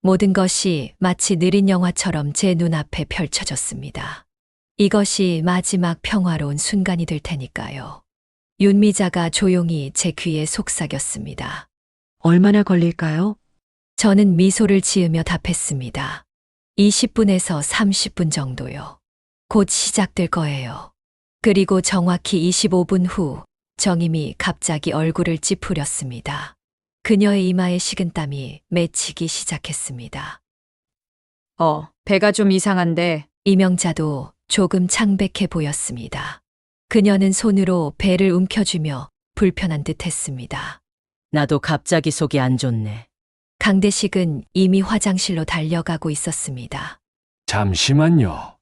모든 것이 마치 느린 영화처럼 제 눈앞에 펼쳐졌습니다. 이것이 마지막 평화로운 순간이 될 테니까요. 윤미자가 조용히 제 귀에 속삭였습니다. 얼마나 걸릴까요? 저는 미소를 지으며 답했습니다. 20분에서 30분 정도요. 곧 시작될 거예요. 그리고 정확히 25분 후 정임이 갑자기 얼굴을 찌푸렸습니다. 그녀의 이마에 식은땀이 맺히기 시작했습니다. 배가 좀 이상한데. 이명자도 조금 창백해 보였습니다. 그녀는 손으로 배를 움켜쥐며 불편한 듯 했습니다. 나도 갑자기 속이 안 좋네. 강대식은 이미 화장실로 달려가고 있었습니다. 잠시만요.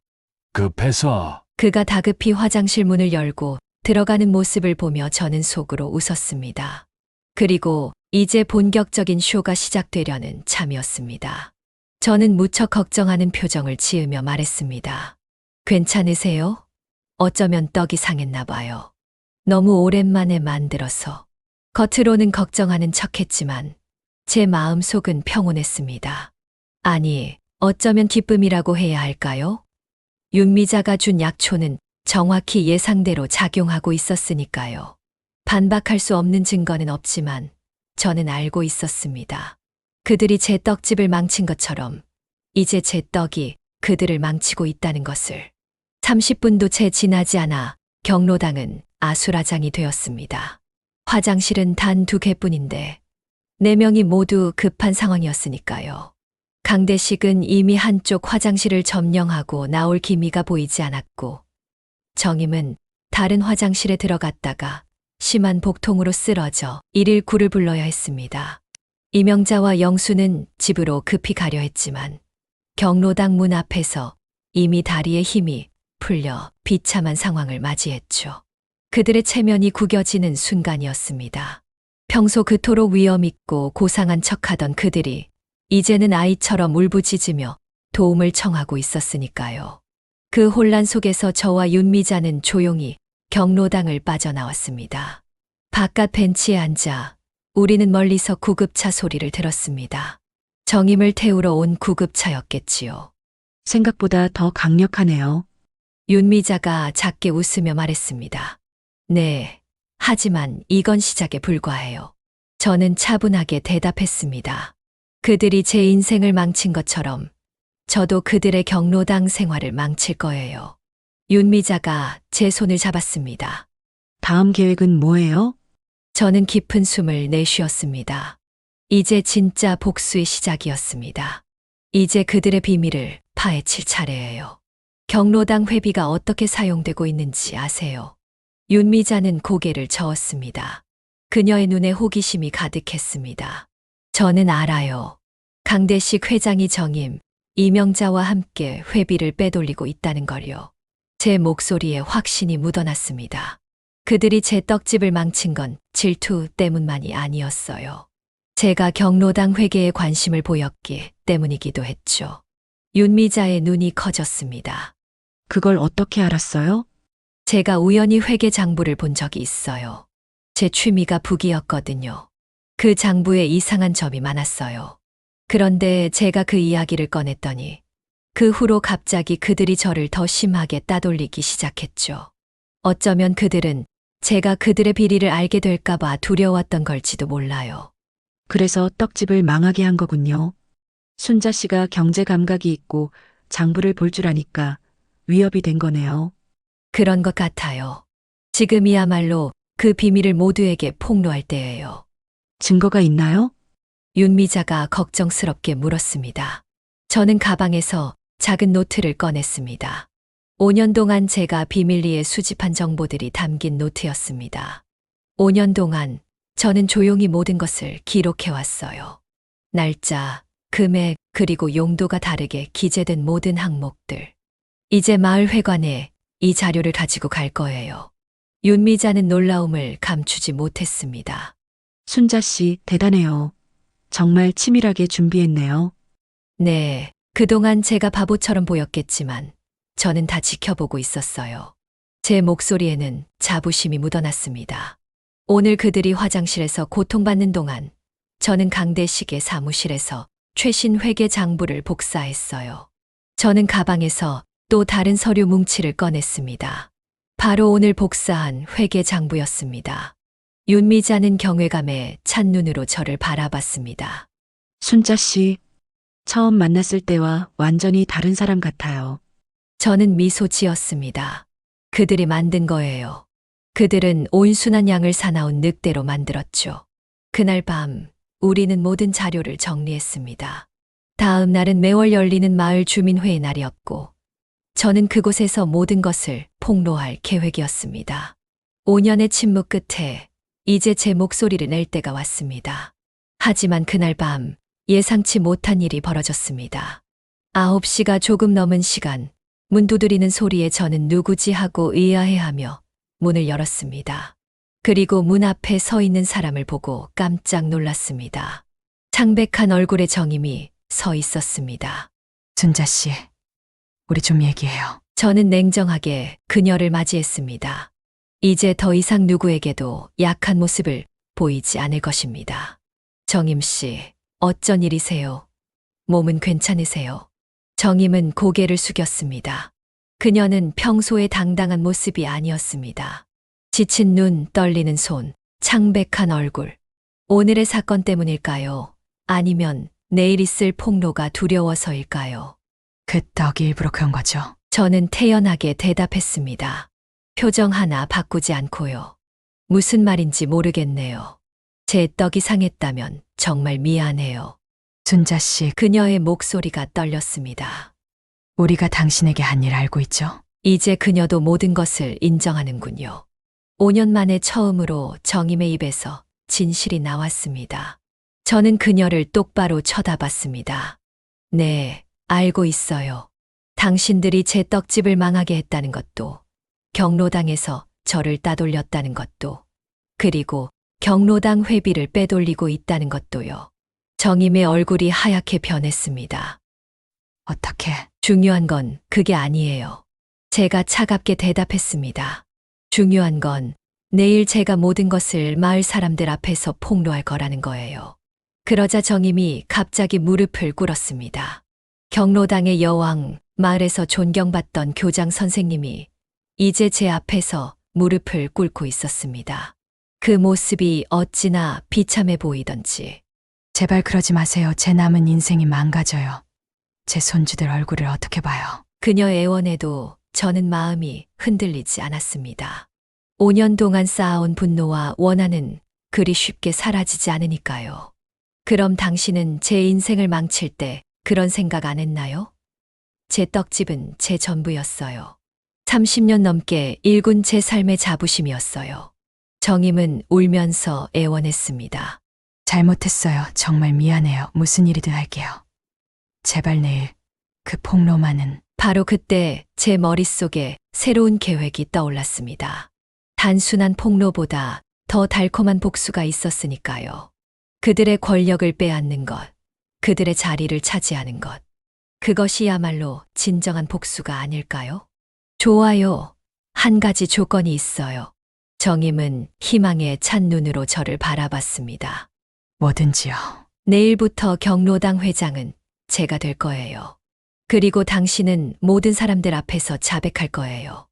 급해서. 그가 다급히 화장실 문을 열고 들어가는 모습을 보며 저는 속으로 웃었습니다. 그리고 이제 본격적인 쇼가 시작되려는 참이었습니다. 저는 무척 걱정하는 표정을 지으며 말했습니다. 괜찮으세요? 어쩌면 떡이 상했나 봐요. 너무 오랜만에 만들어서. 겉으로는 걱정하는 척했지만 제 마음속은 평온했습니다. 아니, 어쩌면 기쁨이라고 해야 할까요? 윤미자가 준 약초는 정확히 예상대로 작용하고 있었으니까요. 반박할 수 없는 증거는 없지만 저는 알고 있었습니다. 그들이 제 떡집을 망친 것처럼 이제 제 떡이 그들을 망치고 있다는 것을. 30분도 채 지나지 않아 경로당은 아수라장이 되었습니다. 화장실은 단 2개뿐인데 4명이 모두 급한 상황이었으니까요. 강대식은 이미 한쪽 화장실을 점령하고 나올 기미가 보이지 않았고 정임은 다른 화장실에 들어갔다가 심한 복통으로 쓰러져 119를 불러야 했습니다. 이명자와 영수는 집으로 급히 가려 했지만 경로당 문 앞에서 이미 다리에 힘이 풀려 비참한 상황을 맞이했죠. 그들의 체면이 구겨지는 순간이었습니다. 평소 그토록 위험 있고 고상한 척하던 그들이 이제는 아이처럼 울부짖으며 도움을 청하고 있었으니까요. 그 혼란 속에서 저와 윤미자는 조용히 경로당을 빠져나왔습니다. 바깥 벤치에 앉아 우리는 멀리서 구급차 소리를 들었습니다. 정임을 태우러 온 구급차였겠지요. 생각보다 더 강력하네요. 윤미자가 작게 웃으며 말했습니다. 네, 하지만 이건 시작에 불과해요. 저는 차분하게 대답했습니다. 그들이 제 인생을 망친 것처럼 저도 그들의 경로당 생활을 망칠 거예요. 윤미자가 제 손을 잡았습니다. 다음 계획은 뭐예요? 저는 깊은 숨을 내쉬었습니다. 이제 진짜 복수의 시작이었습니다. 이제 그들의 비밀을 파헤칠 차례예요. 경로당 회비가 어떻게 사용되고 있는지 아세요? 윤미자는 고개를 저었습니다. 그녀의 눈에 호기심이 가득했습니다. 저는 알아요. 강대식 회장이 정임, 이명자와 함께 회비를 빼돌리고 있다는 걸요. 제 목소리에 확신이 묻어났습니다. 그들이 제 떡집을 망친 건 질투 때문만이 아니었어요. 제가 경로당 회계에 관심을 보였기 때문이기도 했죠. 윤미자의 눈이 커졌습니다. 그걸 어떻게 알았어요? 제가 우연히 회계 장부를 본 적이 있어요. 제 취미가 북이었거든요. 그 장부에 이상한 점이 많았어요. 그런데 제가 그 이야기를 꺼냈더니 그 후로 갑자기 그들이 저를 더 심하게 따돌리기 시작했죠. 어쩌면 그들은 제가 그들의 비리를 알게 될까봐 두려웠던 걸지도 몰라요. 그래서 떡집을 망하게 한 거군요. 순자 씨가 경제 감각이 있고 장부를 볼 줄 아니까 위협이 된 거네요. 그런 것 같아요. 지금이야말로 그 비밀을 모두에게 폭로할 때예요. 증거가 있나요? 윤미자가 걱정스럽게 물었습니다. 저는 가방에서 작은 노트를 꺼냈습니다. 5년 동안 제가 비밀리에 수집한 정보들이 담긴 노트였습니다. 5년 동안 저는 조용히 모든 것을 기록해왔어요. 날짜, 금액, 그리고 용도가 다르게 기재된 모든 항목들. 이제 마을 회관에 이 자료를 가지고 갈 거예요. 윤미자는 놀라움을 감추지 못했습니다. 순자 씨 대단해요. 정말 치밀하게 준비했네요. 네, 그동안 제가 바보처럼 보였겠지만 저는 다 지켜보고 있었어요. 제 목소리에는 자부심이 묻어났습니다. 오늘 그들이 화장실에서 고통받는 동안 저는 강대식의 사무실에서 최신 회계 장부를 복사했어요. 저는 가방에서 또 다른 서류 뭉치를 꺼냈습니다. 바로 오늘 복사한 회계 장부였습니다. 윤미자는 경외감에 찬 눈으로 저를 바라봤습니다. 순자 씨, 처음 만났을 때와 완전히 다른 사람 같아요. 저는 미소 지었습니다. 그들이 만든 거예요. 그들은 온순한 양을 사나운 늑대로 만들었죠. 그날 밤 우리는 모든 자료를 정리했습니다. 다음 날은 매월 열리는 마을 주민회의 날이었고 저는 그곳에서 모든 것을 폭로할 계획이었습니다. 5년의 침묵 끝에 이제 제 목소리를 낼 때가 왔습니다. 하지만 그날 밤 예상치 못한 일이 벌어졌습니다. 9시가 조금 넘은 시간, 문 두드리는 소리에 저는 누구지 하고 의아해하며 문을 열었습니다. 그리고 문 앞에 서 있는 사람을 보고 깜짝 놀랐습니다. 창백한 얼굴의 정임이 서 있었습니다. 순자 씨, 우리 좀 얘기해요. 저는 냉정하게 그녀를 맞이했습니다. 이제 더 이상 누구에게도 약한 모습을 보이지 않을 것입니다. 정임 씨, 어쩐 일이세요? 몸은 괜찮으세요? 정임은 고개를 숙였습니다. 그녀는 평소의 당당한 모습이 아니었습니다. 지친 눈, 떨리는 손, 창백한 얼굴. 오늘의 사건 때문일까요? 아니면 내일 있을 폭로가 두려워서일까요? 그 떡이 일부러 그런 거죠. 저는 태연하게 대답했습니다. 표정 하나 바꾸지 않고요. 무슨 말인지 모르겠네요. 제 떡이 상했다면 정말 미안해요. 순자 씨, 그녀의 목소리가 떨렸습니다. 우리가 당신에게 한 일 알고 있죠? 이제 그녀도 모든 것을 인정하는군요. 5년 만에 처음으로 정임의 입에서 진실이 나왔습니다. 저는 그녀를 똑바로 쳐다봤습니다. 네, 알고 있어요. 당신들이 제 떡집을 망하게 했다는 것도, 경로당에서 저를 따돌렸다는 것도, 그리고 경로당 회비를 빼돌리고 있다는 것도요. 정임의 얼굴이 하얗게 변했습니다. 어떻게? 중요한 건 그게 아니에요. 제가 차갑게 대답했습니다. 중요한 건 내일 제가 모든 것을 마을 사람들 앞에서 폭로할 거라는 거예요. 그러자 정임이 갑자기 무릎을 꿇었습니다. 경로당의 여왕, 마을에서 존경받던 교장 선생님이 이제 제 앞에서 무릎을 꿇고 있었습니다. 그 모습이 어찌나 비참해 보이던지. 제발 그러지 마세요. 제 남은 인생이 망가져요. 제 손주들 얼굴을 어떻게 봐요? 그녀의 애원에도 저는 마음이 흔들리지 않았습니다. 5년 동안 쌓아온 분노와 원한은 그리 쉽게 사라지지 않으니까요. 그럼 당신은 제 인생을 망칠 때 그런 생각 안 했나요? 제 떡집은 제 전부였어요. 30년 넘게 일군 제 삶의 자부심이었어요. 정임은 울면서 애원했습니다. 잘못했어요. 정말 미안해요. 무슨 일이든 할게요. 제발 내일 그 폭로만은. 바로 그때 제 머릿속에 새로운 계획이 떠올랐습니다. 단순한 폭로보다 더 달콤한 복수가 있었으니까요. 그들의 권력을 빼앗는 것, 그들의 자리를 차지하는 것. 그것이야말로 진정한 복수가 아닐까요? 좋아요. 한 가지 조건이 있어요. 정임은 희망에 찬 눈으로 저를 바라봤습니다. 뭐든지요. 내일부터 경로당 회장은 제가 될 거예요. 그리고 당신은 모든 사람들 앞에서 자백할 거예요.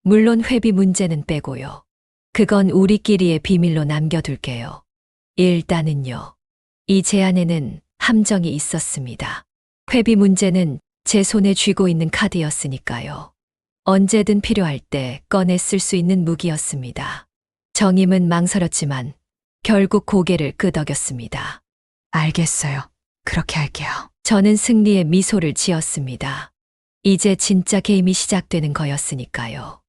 물론 회비 문제는 빼고요. 그건 우리끼리의 비밀로 남겨둘게요. 일단은요. 이 제안에는 함정이 있었습니다. 회비 문제는 제 손에 쥐고 있는 카드였으니까요. 언제든 필요할 때 꺼내 쓸 수 있는 무기였습니다. 정임은 망설였지만 결국 고개를 끄덕였습니다. 알겠어요. 그렇게 할게요. 저는 승리의 미소를 지었습니다. 이제 진짜 게임이 시작되는 거였으니까요.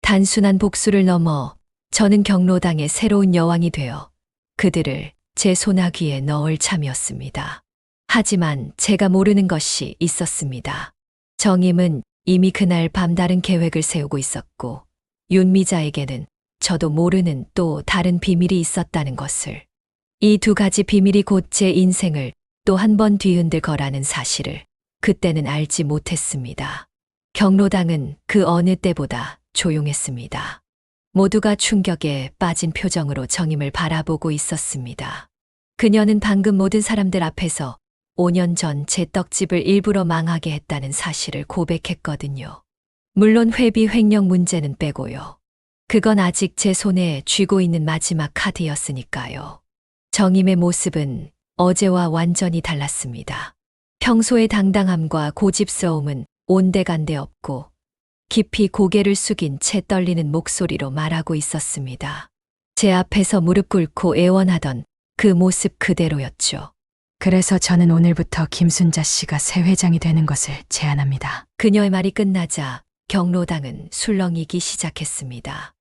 단순한 복수를 넘어 저는 경로당의 새로운 여왕이 되어 그들을 제 소나귀에 넣을 참이었습니다. 하지만 제가 모르는 것이 있었습니다. 정임은 이미 그날 밤 다른 계획을 세우고 있었고 윤미자에게는 저도 모르는 또 다른 비밀이 있었다는 것을. 이 두 가지 비밀이 곧 제 인생을 또 한 번 뒤흔들 거라는 사실을 그때는 알지 못했습니다. 경로당은 그 어느 때보다 조용했습니다. 모두가 충격에 빠진 표정으로 정임을 바라보고 있었습니다. 그녀는 방금 모든 사람들 앞에서 5년 전 제 떡집을 일부러 망하게 했다는 사실을 고백했거든요. 물론 회비 횡령 문제는 빼고요. 그건 아직 제 손에 쥐고 있는 마지막 카드였으니까요. 정임의 모습은 어제와 완전히 달랐습니다. 평소의 당당함과 고집스러움은 온데간데 없고 깊이 고개를 숙인 채 떨리는 목소리로 말하고 있었습니다. 제 앞에서 무릎 꿇고 애원하던 그 모습 그대로였죠. 그래서 저는 오늘부터 김순자 씨가 새 회장이 되는 것을 제안합니다. 그녀의 말이 끝나자 경로당은 술렁이기 시작했습니다.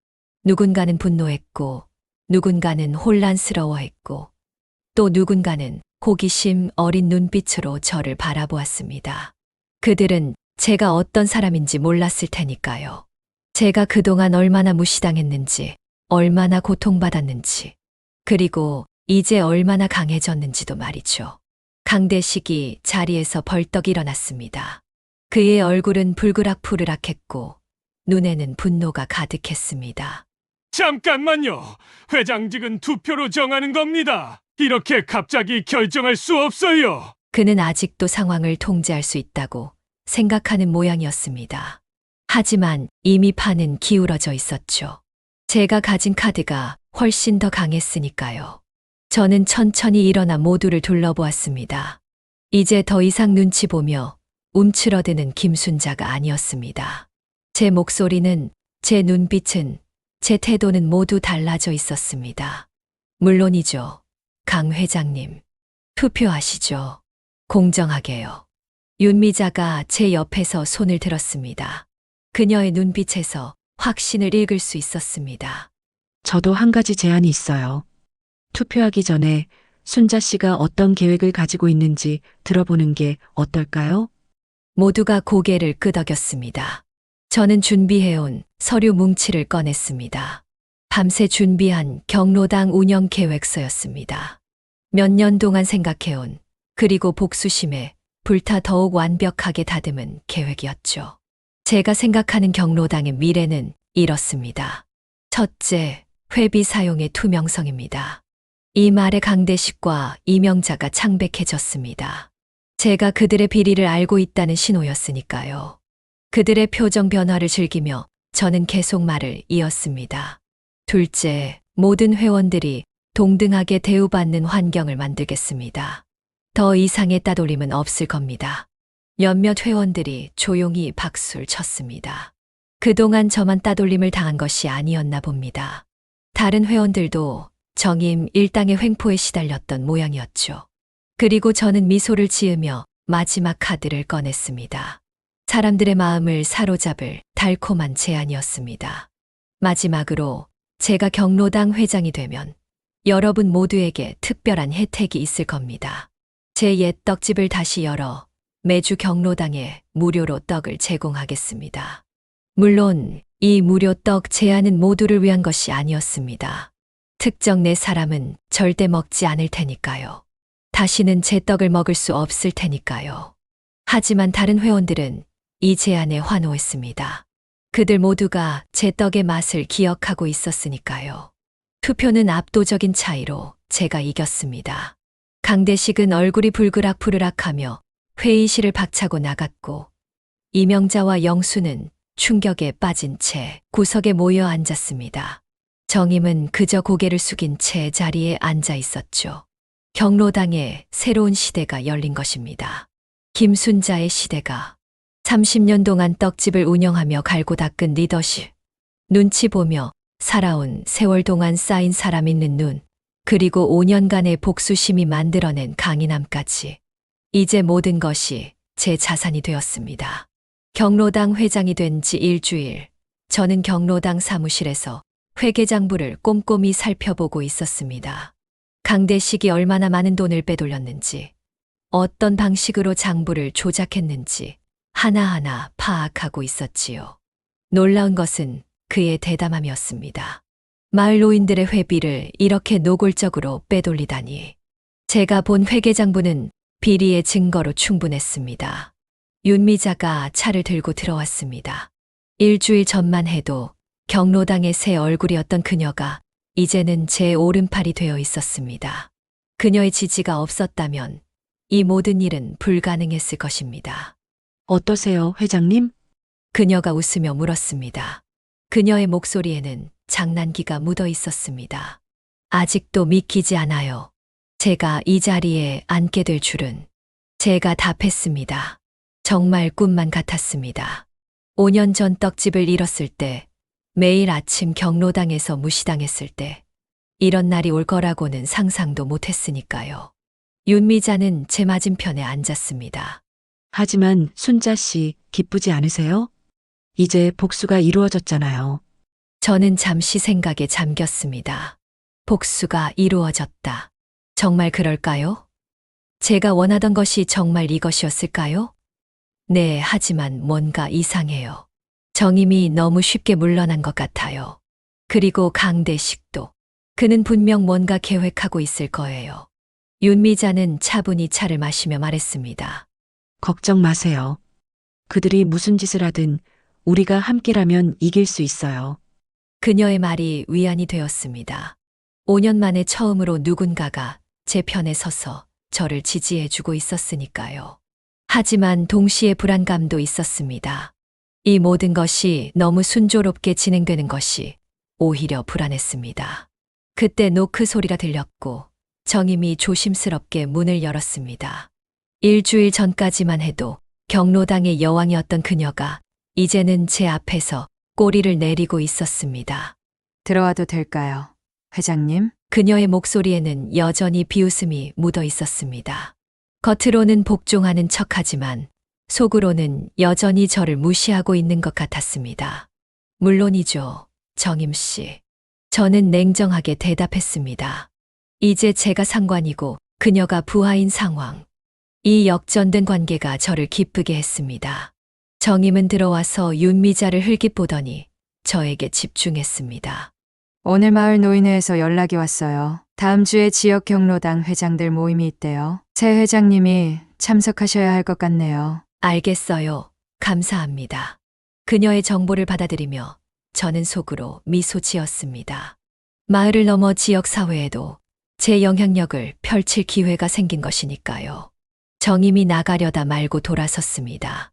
누군가는 분노했고, 누군가는 혼란스러워했고, 또 누군가는 호기심 어린 눈빛으로 저를 바라보았습니다. 그들은 제가 어떤 사람인지 몰랐을 테니까요. 제가 그동안 얼마나 무시당했는지, 얼마나 고통받았는지, 그리고 이제 얼마나 강해졌는지도 말이죠. 강대식이 자리에서 벌떡 일어났습니다. 그의 얼굴은 불그락푸르락했고 눈에는 분노가 가득했습니다. 잠깐만요. 회장직은 투표로 정하는 겁니다. 이렇게 갑자기 결정할 수 없어요. 그는 아직도 상황을 통제할 수 있다고 생각하는 모양이었습니다. 하지만 이미 판은 기울어져 있었죠. 제가 가진 카드가 훨씬 더 강했으니까요. 저는 천천히 일어나 모두를 둘러보았습니다. 이제 더 이상 눈치 보며 움츠러드는 김순자가 아니었습니다. 제 목소리는 제 눈빛은, 제 태도는 모두 달라져 있었습니다. 물론이죠. 강 회장님. 투표하시죠. 공정하게요. 윤미자가 제 옆에서 손을 들었습니다. 그녀의 눈빛에서 확신을 읽을 수 있었습니다. 저도 한 가지 제안이 있어요. 투표하기 전에 순자 씨가 어떤 계획을 가지고 있는지 들어보는 게 어떨까요? 모두가 고개를 끄덕였습니다. 저는 준비해온 서류 뭉치를 꺼냈습니다. 밤새 준비한 경로당 운영 계획서였습니다. 몇 년 동안 생각해온, 그리고 복수심에 불타 더욱 완벽하게 다듬은 계획이었죠. 제가 생각하는 경로당의 미래는 이렇습니다. 첫째, 회비 사용의 투명성입니다. 이 말에 강대식과 이명자가 창백해졌습니다. 제가 그들의 비리를 알고 있다는 신호였으니까요. 그들의 표정 변화를 즐기며 저는 계속 말을 이었습니다. 둘째, 모든 회원들이 동등하게 대우받는 환경을 만들겠습니다. 더 이상의 따돌림은 없을 겁니다. 몇몇 회원들이 조용히 박수를 쳤습니다. 그동안 저만 따돌림을 당한 것이 아니었나 봅니다. 다른 회원들도 정임 일당의 횡포에 시달렸던 모양이었죠. 그리고 저는 미소를 지으며 마지막 카드를 꺼냈습니다. 사람들의 마음을 사로잡을 달콤한 제안이었습니다. 마지막으로 제가 경로당 회장이 되면 여러분 모두에게 특별한 혜택이 있을 겁니다. 제 옛 떡집을 다시 열어 매주 경로당에 무료로 떡을 제공하겠습니다. 물론 이 무료 떡 제안은 모두를 위한 것이 아니었습니다. 특정 내 사람은 절대 먹지 않을 테니까요. 다시는 제 떡을 먹을 수 없을 테니까요. 하지만 다른 회원들은 이 제안에 환호했습니다. 그들 모두가 제 떡의 맛을 기억하고 있었으니까요. 투표는 압도적인 차이로 제가 이겼습니다. 강대식은 얼굴이 불그락부르락하며 회의실을 박차고 나갔고, 이명자와 영수는 충격에 빠진 채 구석에 모여 앉았습니다. 정임은 그저 고개를 숙인 채 자리에 앉아 있었죠. 경로당에 새로운 시대가 열린 것입니다. 김순자의 시대가. 30년 동안 떡집을 운영하며 갈고 닦은 리더십, 눈치 보며 살아온 세월 동안 쌓인 사람 있는 눈, 그리고 5년간의 복수심이 만들어낸 강인함까지. 이제 모든 것이 제 자산이 되었습니다. 경로당 회장이 된 지 일주일, 저는 경로당 사무실에서 회계장부를 꼼꼼히 살펴보고 있었습니다. 강대식이 얼마나 많은 돈을 빼돌렸는지, 어떤 방식으로 장부를 조작했는지 하나하나 파악하고 있었지요. 놀라운 것은 그의 대담함이었습니다. 마을 노인들의 회비를 이렇게 노골적으로 빼돌리다니. 제가 본 회계장부는 비리의 증거로 충분했습니다. 윤미자가 차를 들고 들어왔습니다. 일주일 전만 해도 경로당의 새 얼굴이었던 그녀가 이제는 제 오른팔이 되어 있었습니다. 그녀의 지지가 없었다면 이 모든 일은 불가능했을 것입니다. 어떠세요, 회장님? 그녀가 웃으며 물었습니다. 그녀의 목소리에는 장난기가 묻어 있었습니다. 아직도 믿기지 않아요. 제가 이 자리에 앉게 될 줄은. 제가 답했습니다. 정말 꿈만 같았습니다. 5년 전 떡집을 잃었을 때, 매일 아침 경로당에서 무시당했을 때, 이런 날이 올 거라고는 상상도 못했으니까요. 윤미자는 제 맞은편에 앉았습니다. 하지만 순자 씨 기쁘지 않으세요? 이제 복수가 이루어졌잖아요. 저는 잠시 생각에 잠겼습니다. 복수가 이루어졌다. 정말 그럴까요? 제가 원하던 것이 정말 이것이었을까요? 네, 하지만 뭔가 이상해요. 정임이 너무 쉽게 물러난 것 같아요. 그리고 강대식도. 그는 분명 뭔가 계획하고 있을 거예요. 윤미자는 차분히 차를 마시며 말했습니다. 걱정 마세요. 그들이 무슨 짓을 하든 우리가 함께라면 이길 수 있어요. 그녀의 말이 위안이 되었습니다. 5년 만에 처음으로 누군가가 제 편에 서서 저를 지지해주고 있었으니까요. 하지만 동시에 불안감도 있었습니다. 이 모든 것이 너무 순조롭게 진행되는 것이 오히려 불안했습니다. 그때 노크 소리가 들렸고 정임이 조심스럽게 문을 열었습니다. 일주일 전까지만 해도 경로당의 여왕이었던 그녀가 이제는 제 앞에서 꼬리를 내리고 있었습니다. 들어와도 될까요? 회장님? 그녀의 목소리에는 여전히 비웃음이 묻어 있었습니다. 겉으로는 복종하는 척하지만 속으로는 여전히 저를 무시하고 있는 것 같았습니다. 물론이죠, 정임 씨. 저는 냉정하게 대답했습니다. 이제 제가 상관이고 그녀가 부하인 상황. 이 역전된 관계가 저를 기쁘게 했습니다. 정임은 들어와서 윤미자를 흘깃보더니 저에게 집중했습니다. 오늘 마을 노인회에서 연락이 왔어요. 다음 주에 지역 경로당 회장들 모임이 있대요. 새 회장님이 참석하셔야 할 것 같네요. 알겠어요. 감사합니다. 그녀의 정보를 받아들이며 저는 속으로 미소 지었습니다. 마을을 넘어 지역사회에도 제 영향력을 펼칠 기회가 생긴 것이니까요. 정임이 나가려다 말고 돌아섰습니다.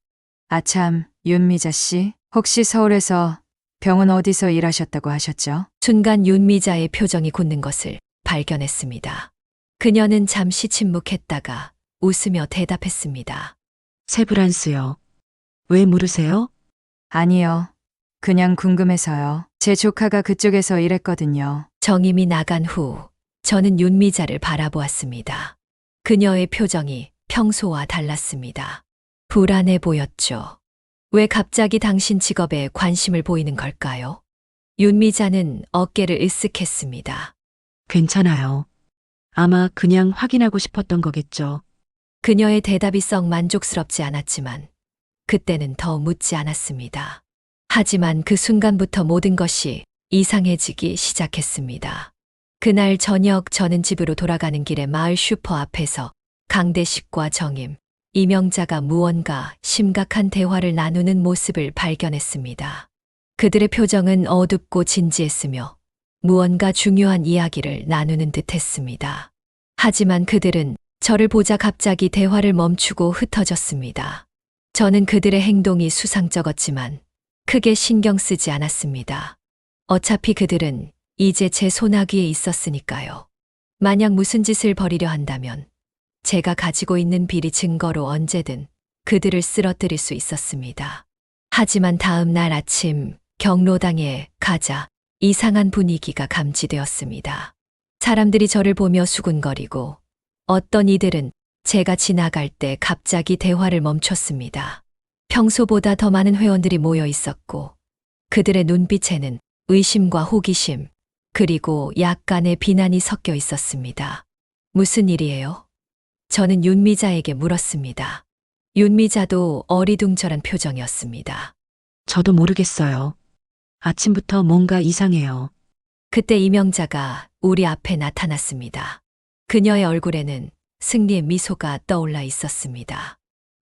아참, 윤미자 씨. 혹시 서울에서 병원 어디서 일하셨다고 하셨죠? 순간 윤미자의 표정이 굳는 것을 발견했습니다. 그녀는 잠시 침묵했다가 웃으며 대답했습니다. 세브란스요. 왜 물으세요? 아니요. 그냥 궁금해서요. 제 조카가 그쪽에서 일했거든요. 정임이 나간 후 저는 윤미자를 바라보았습니다. 그녀의 표정이 평소와 달랐습니다. 불안해 보였죠. 왜 갑자기 당신 직업에 관심을 보이는 걸까요? 윤미자는 어깨를 으쓱했습니다. 괜찮아요. 아마 그냥 확인하고 싶었던 거겠죠. 그녀의 대답이 썩 만족스럽지 않았지만 그때는 더 묻지 않았습니다. 하지만 그 순간부터 모든 것이 이상해지기 시작했습니다. 그날 저녁 저는 집으로 돌아가는 길에 마을 슈퍼 앞에서 강대식과 정임, 이명자가 무언가 심각한 대화를 나누는 모습을 발견했습니다. 그들의 표정은 어둡고 진지했으며 무언가 중요한 이야기를 나누는 듯했습니다. 하지만 그들은 저를 보자 갑자기 대화를 멈추고 흩어졌습니다. 저는 그들의 행동이 수상쩍었지만 크게 신경 쓰지 않았습니다. 어차피 그들은 이제 제 손아귀에 있었으니까요. 만약 무슨 짓을 벌이려 한다면 제가 가지고 있는 비리 증거로 언제든 그들을 쓰러뜨릴 수 있었습니다. 하지만 다음 날 아침 경로당에 가자 이상한 분위기가 감지되었습니다. 사람들이 저를 보며 수군거리고 어떤 이들은 제가 지나갈 때 갑자기 대화를 멈췄습니다. 평소보다 더 많은 회원들이 모여 있었고 그들의 눈빛에는 의심과 호기심 그리고 약간의 비난이 섞여 있었습니다. 무슨 일이에요? 저는 윤미자에게 물었습니다. 윤미자도 어리둥절한 표정이었습니다. 저도 모르겠어요. 아침부터 뭔가 이상해요. 그때 이명자가 우리 앞에 나타났습니다. 그녀의 얼굴에는 승리의 미소가 떠올라 있었습니다.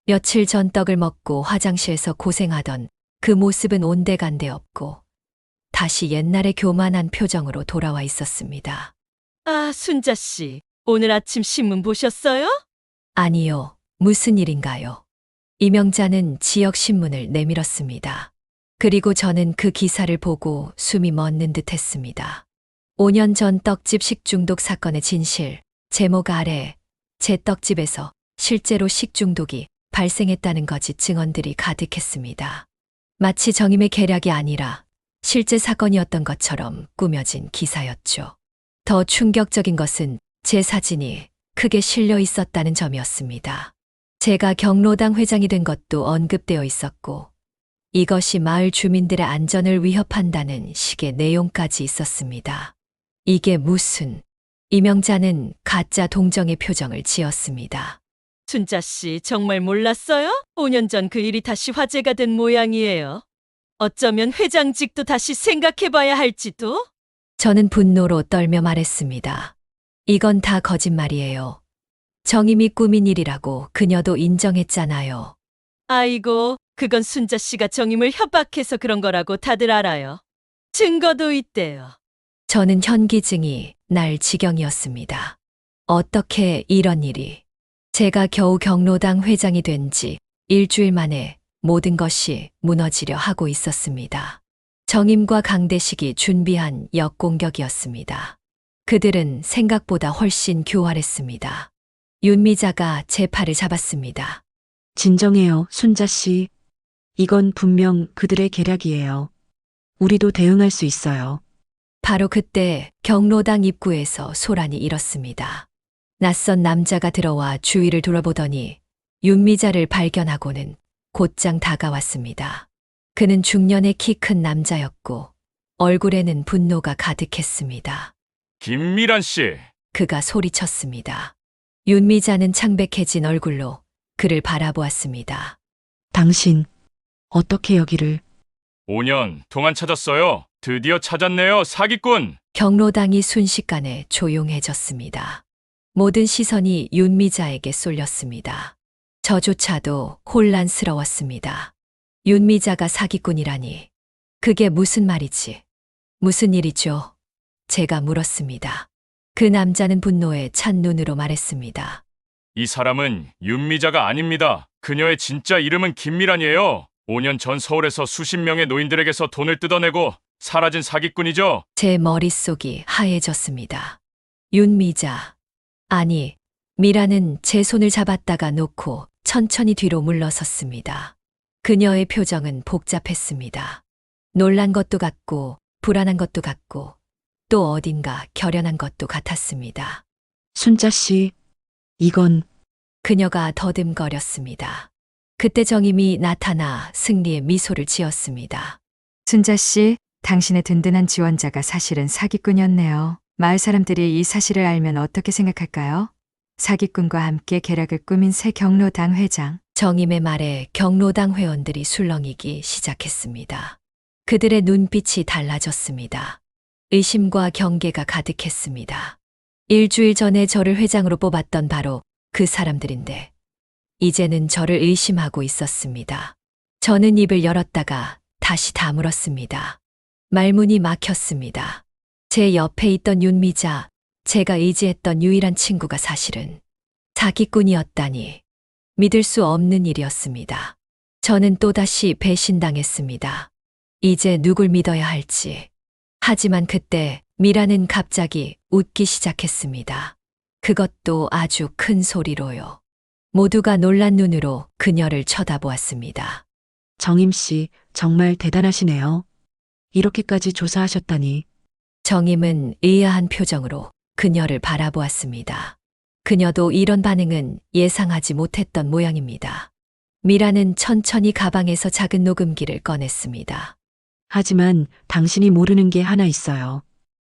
며칠 전 떡을 먹고 화장실에서 고생하던 그 모습은 온데간데 없고 다시 옛날의 교만한 표정으로 돌아와 있었습니다. 아, 순자 씨. 오늘 아침 신문 보셨어요? 아니요, 무슨 일인가요? 이명자는 지역 신문을 내밀었습니다. 그리고 저는 그 기사를 보고 숨이 멎는 듯 했습니다. 5년 전 떡집 식중독 사건의 진실, 제목 아래 제 떡집에서 실제로 식중독이 발생했다는 거짓 증언들이 가득했습니다. 마치 정임의 계략이 아니라 실제 사건이었던 것처럼 꾸며진 기사였죠. 더 충격적인 것은 제 사진이 크게 실려 있었다는 점이었습니다. 제가 경로당 회장이 된 것도 언급되어 있었고 이것이 마을 주민들의 안전을 위협한다는 식의 내용까지 있었습니다. 이게 무슨... 이명자는 가짜 동정의 표정을 지었습니다. 순자 씨, 정말 몰랐어요? 5년 전 그 일이 다시 화제가 된 모양이에요. 어쩌면 회장직도 다시 생각해봐야 할지도? 저는 분노로 떨며 말했습니다. 이건 다 거짓말이에요. 정임이 꾸민 일이라고 그녀도 인정했잖아요. 아이고, 그건 순자 씨가 정임을 협박해서 그런 거라고 다들 알아요. 증거도 있대요. 저는 현기증이 날 지경이었습니다. 어떻게 이런 일이... 제가 겨우 경로당 회장이 된 지 일주일 만에 모든 것이 무너지려 하고 있었습니다. 정임과 강대식이 준비한 역공격이었습니다. 그들은 생각보다 훨씬 교활했습니다. 윤미자가 제 팔을 잡았습니다. 진정해요, 순자 씨. 이건 분명 그들의 계략이에요. 우리도 대응할 수 있어요. 바로 그때 경로당 입구에서 소란이 일었습니다. 낯선 남자가 들어와 주위를 둘러보더니 윤미자를 발견하고는 곧장 다가왔습니다. 그는 중년의 키 큰 남자였고 얼굴에는 분노가 가득했습니다. 김미란 씨, 그가 소리쳤습니다. 윤미자는 창백해진 얼굴로 그를 바라보았습니다. 당신, 어떻게 여기를? 5년 동안 찾았어요. 드디어 찾았네요, 사기꾼. 경로당이 순식간에 조용해졌습니다. 모든 시선이 윤미자에게 쏠렸습니다. 저조차도 혼란스러웠습니다. 윤미자가 사기꾼이라니. 그게 무슨 말이지? 무슨 일이죠? 제가 물었습니다. 그 남자는 분노에 찬 눈으로 말했습니다. 이 사람은 윤미자가 아닙니다. 그녀의 진짜 이름은 김미란이에요. 5년 전 서울에서 수십 명의 노인들에게서 돈을 뜯어내고 사라진 사기꾼이죠. 제 머릿속이 하얘졌습니다. 윤미자. 아니, 미라는 제 손을 잡았다가 놓고 천천히 뒤로 물러섰습니다. 그녀의 표정은 복잡했습니다. 놀란 것도 같고, 불안한 것도 같고, 또 어딘가 결연한 것도 같았습니다. 순자 씨, 이건 그녀가 더듬거렸습니다. 그때 정임이 나타나 승리의 미소를 지었습니다. 순자 씨, 당신의 든든한 지원자가 사실은 사기꾼이었네요. 마을 사람들이 이 사실을 알면 어떻게 생각할까요? 사기꾼과 함께 계략을 꾸민 새 경로당 회장. 정임의 말에 경로당 회원들이 술렁이기 시작했습니다. 그들의 눈빛이 달라졌습니다. 의심과 경계가 가득했습니다. 일주일 전에 저를 회장으로 뽑았던 바로 그 사람들인데 이제는 저를 의심하고 있었습니다. 저는 입을 열었다가 다시 다물었습니다. 말문이 막혔습니다. 제 옆에 있던 윤미자, 제가 의지했던 유일한 친구가 사실은 사기꾼이었다니 믿을 수 없는 일이었습니다. 저는 또다시 배신당했습니다. 이제 누굴 믿어야 할지. 하지만 그때 미라는 갑자기 웃기 시작했습니다. 그것도 아주 큰 소리로요. 모두가 놀란 눈으로 그녀를 쳐다보았습니다. 정임 씨, 정말 대단하시네요. 이렇게까지 조사하셨다니. 정임은 의아한 표정으로 그녀를 바라보았습니다. 그녀도 이런 반응은 예상하지 못했던 모양입니다. 미라는 천천히 가방에서 작은 녹음기를 꺼냈습니다. 하지만 당신이 모르는 게 하나 있어요.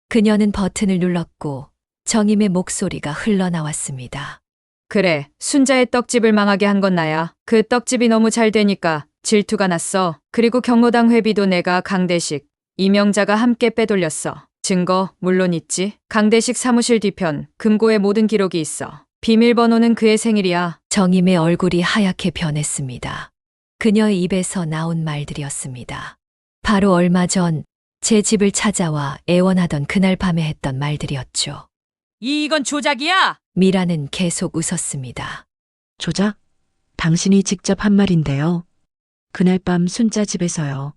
그녀는 버튼을 눌렀고 정임의 목소리가 흘러나왔습니다. 그래, 순자의 떡집을 망하게 한 건 나야. 그 떡집이 너무 잘 되니까 질투가 났어. 그리고 경로당 회비도 내가 강대식, 이명자가 함께 빼돌렸어. 증거 물론 있지. 강대식 사무실 뒤편 금고에 모든 기록이 있어. 비밀번호는 그의 생일이야. 정임의 얼굴이 하얗게 변했습니다. 그녀의 입에서 나온 말들이었습니다. 바로 얼마 전 제 집을 찾아와 애원하던 그날 밤에 했던 말들이었죠. 이건 조작이야. 미라는 계속 웃었습니다. 조작? 당신이 직접 한 말인데요. 그날 밤 순자 집에서요.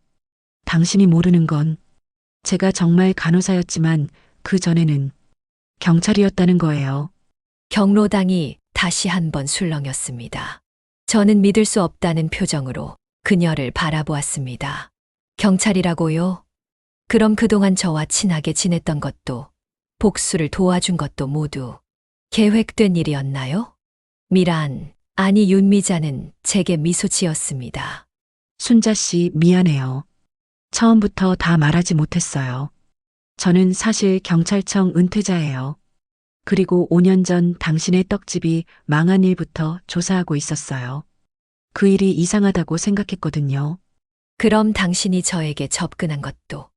당신이 모르는 건 제가 정말 간호사였지만 그 전에는 경찰이었다는 거예요. 경로당이 다시 한번 술렁였습니다. 저는 믿을 수 없다는 표정으로 그녀를 바라보았습니다. 경찰이라고요? 그럼 그동안 저와 친하게 지냈던 것도, 복수를 도와준 것도 모두 계획된 일이었나요? 미란, 아니 윤미자는 제게 미소 지었습니다. 순자 씨, 미안해요. 처음부터 다 말하지 못했어요. 저는 사실 경찰청 은퇴자예요. 그리고 5년 전 당신의 떡집이 망한 일부터 조사하고 있었어요. 그 일이 이상하다고 생각했거든요. 그럼 당신이 저에게 접근한 것도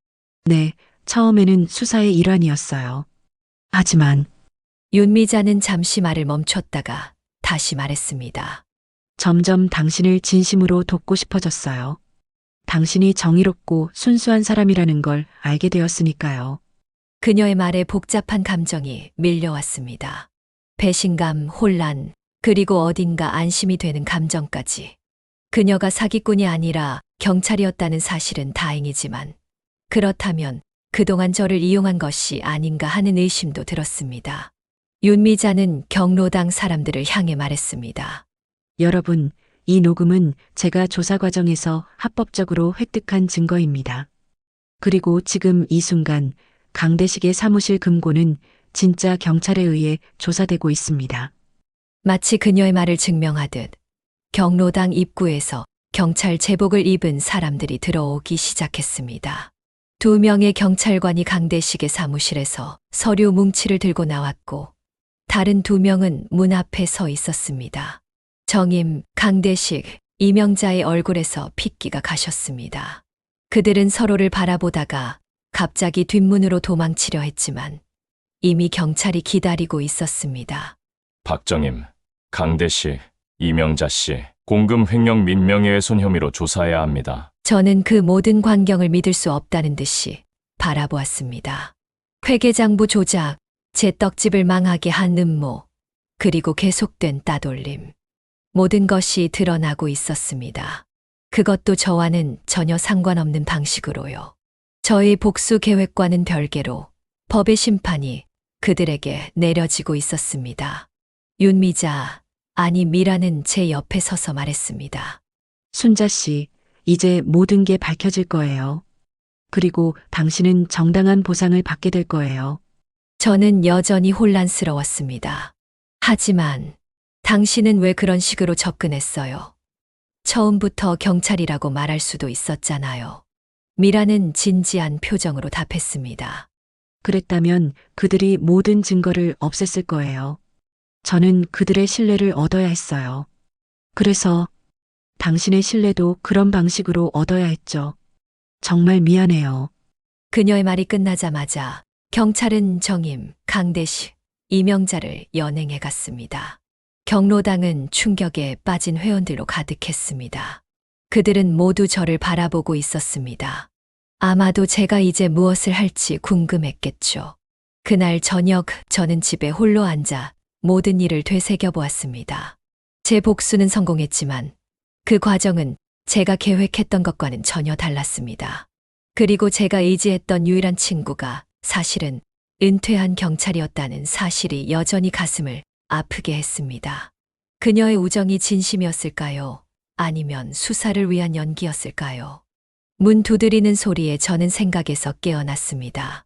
네, 처음에는 수사의 일환이었어요. 하지만 윤미자는 잠시 말을 멈췄다가 다시 말했습니다. 점점 당신을 진심으로 돕고 싶어졌어요. 당신이 정의롭고 순수한 사람이라는 걸 알게 되었으니까요. 그녀의 말에 복잡한 감정이 밀려왔습니다. 배신감, 혼란, 그리고 어딘가 안심이 되는 감정까지. 그녀가 사기꾼이 아니라 경찰이었다는 사실은 다행이지만 그렇다면 그동안 저를 이용한 것이 아닌가 하는 의심도 들었습니다. 윤미자는 경로당 사람들을 향해 말했습니다. 여러분, 이 녹음은 제가 조사 과정에서 합법적으로 획득한 증거입니다. 그리고 지금 이 순간 강대식의 사무실 금고는 진짜 경찰에 의해 조사되고 있습니다. 마치 그녀의 말을 증명하듯 경로당 입구에서 경찰 제복을 입은 사람들이 들어오기 시작했습니다. 2명의 경찰관이 강대식의 사무실에서 서류 뭉치를 들고 나왔고 다른 2명은 문 앞에 서 있었습니다. 정임, 강대식, 이명자의 얼굴에서 핏기가 가셨습니다. 그들은 서로를 바라보다가 갑자기 뒷문으로 도망치려 했지만 이미 경찰이 기다리고 있었습니다. 박정임, 강대식, 이명자 씨, 공금 횡령 및 명예훼손 혐의로 조사해야 합니다. 저는 그 모든 광경을 믿을 수 없다는 듯이 바라보았습니다. 회계장부 조작, 제 떡집을 망하게 한 음모, 그리고 계속된 따돌림. 모든 것이 드러나고 있었습니다. 그것도 저와는 전혀 상관없는 방식으로요. 저의 복수 계획과는 별개로 법의 심판이 그들에게 내려지고 있었습니다. 윤미자, 아니 미라는 제 옆에 서서 말했습니다. 순자 씨, 이제 모든 게 밝혀질 거예요. 그리고 당신은 정당한 보상을 받게 될 거예요. 저는 여전히 혼란스러웠습니다. 하지만 당신은 왜 그런 식으로 접근했어요? 처음부터 경찰이라고 말할 수도 있었잖아요. 미라는 진지한 표정으로 답했습니다. 그랬다면 그들이 모든 증거를 없앴을 거예요. 저는 그들의 신뢰를 얻어야 했어요. 그래서 당신의 신뢰도 그런 방식으로 얻어야 했죠. 정말 미안해요. 그녀의 말이 끝나자마자 경찰은 정임, 강대식, 이명자를 연행해 갔습니다. 경로당은 충격에 빠진 회원들로 가득했습니다. 그들은 모두 저를 바라보고 있었습니다. 아마도 제가 이제 무엇을 할지 궁금했겠죠. 그날 저녁 저는 집에 홀로 앉아 모든 일을 되새겨 보았습니다. 제 복수는 성공했지만 그 과정은 제가 계획했던 것과는 전혀 달랐습니다. 그리고 제가 의지했던 유일한 친구가 사실은 은퇴한 경찰이었다는 사실이 여전히 가슴을 아프게 했습니다. 그녀의 우정이 진심이었을까요? 아니면 수사를 위한 연기였을까요? 문 두드리는 소리에 저는 생각에서 깨어났습니다.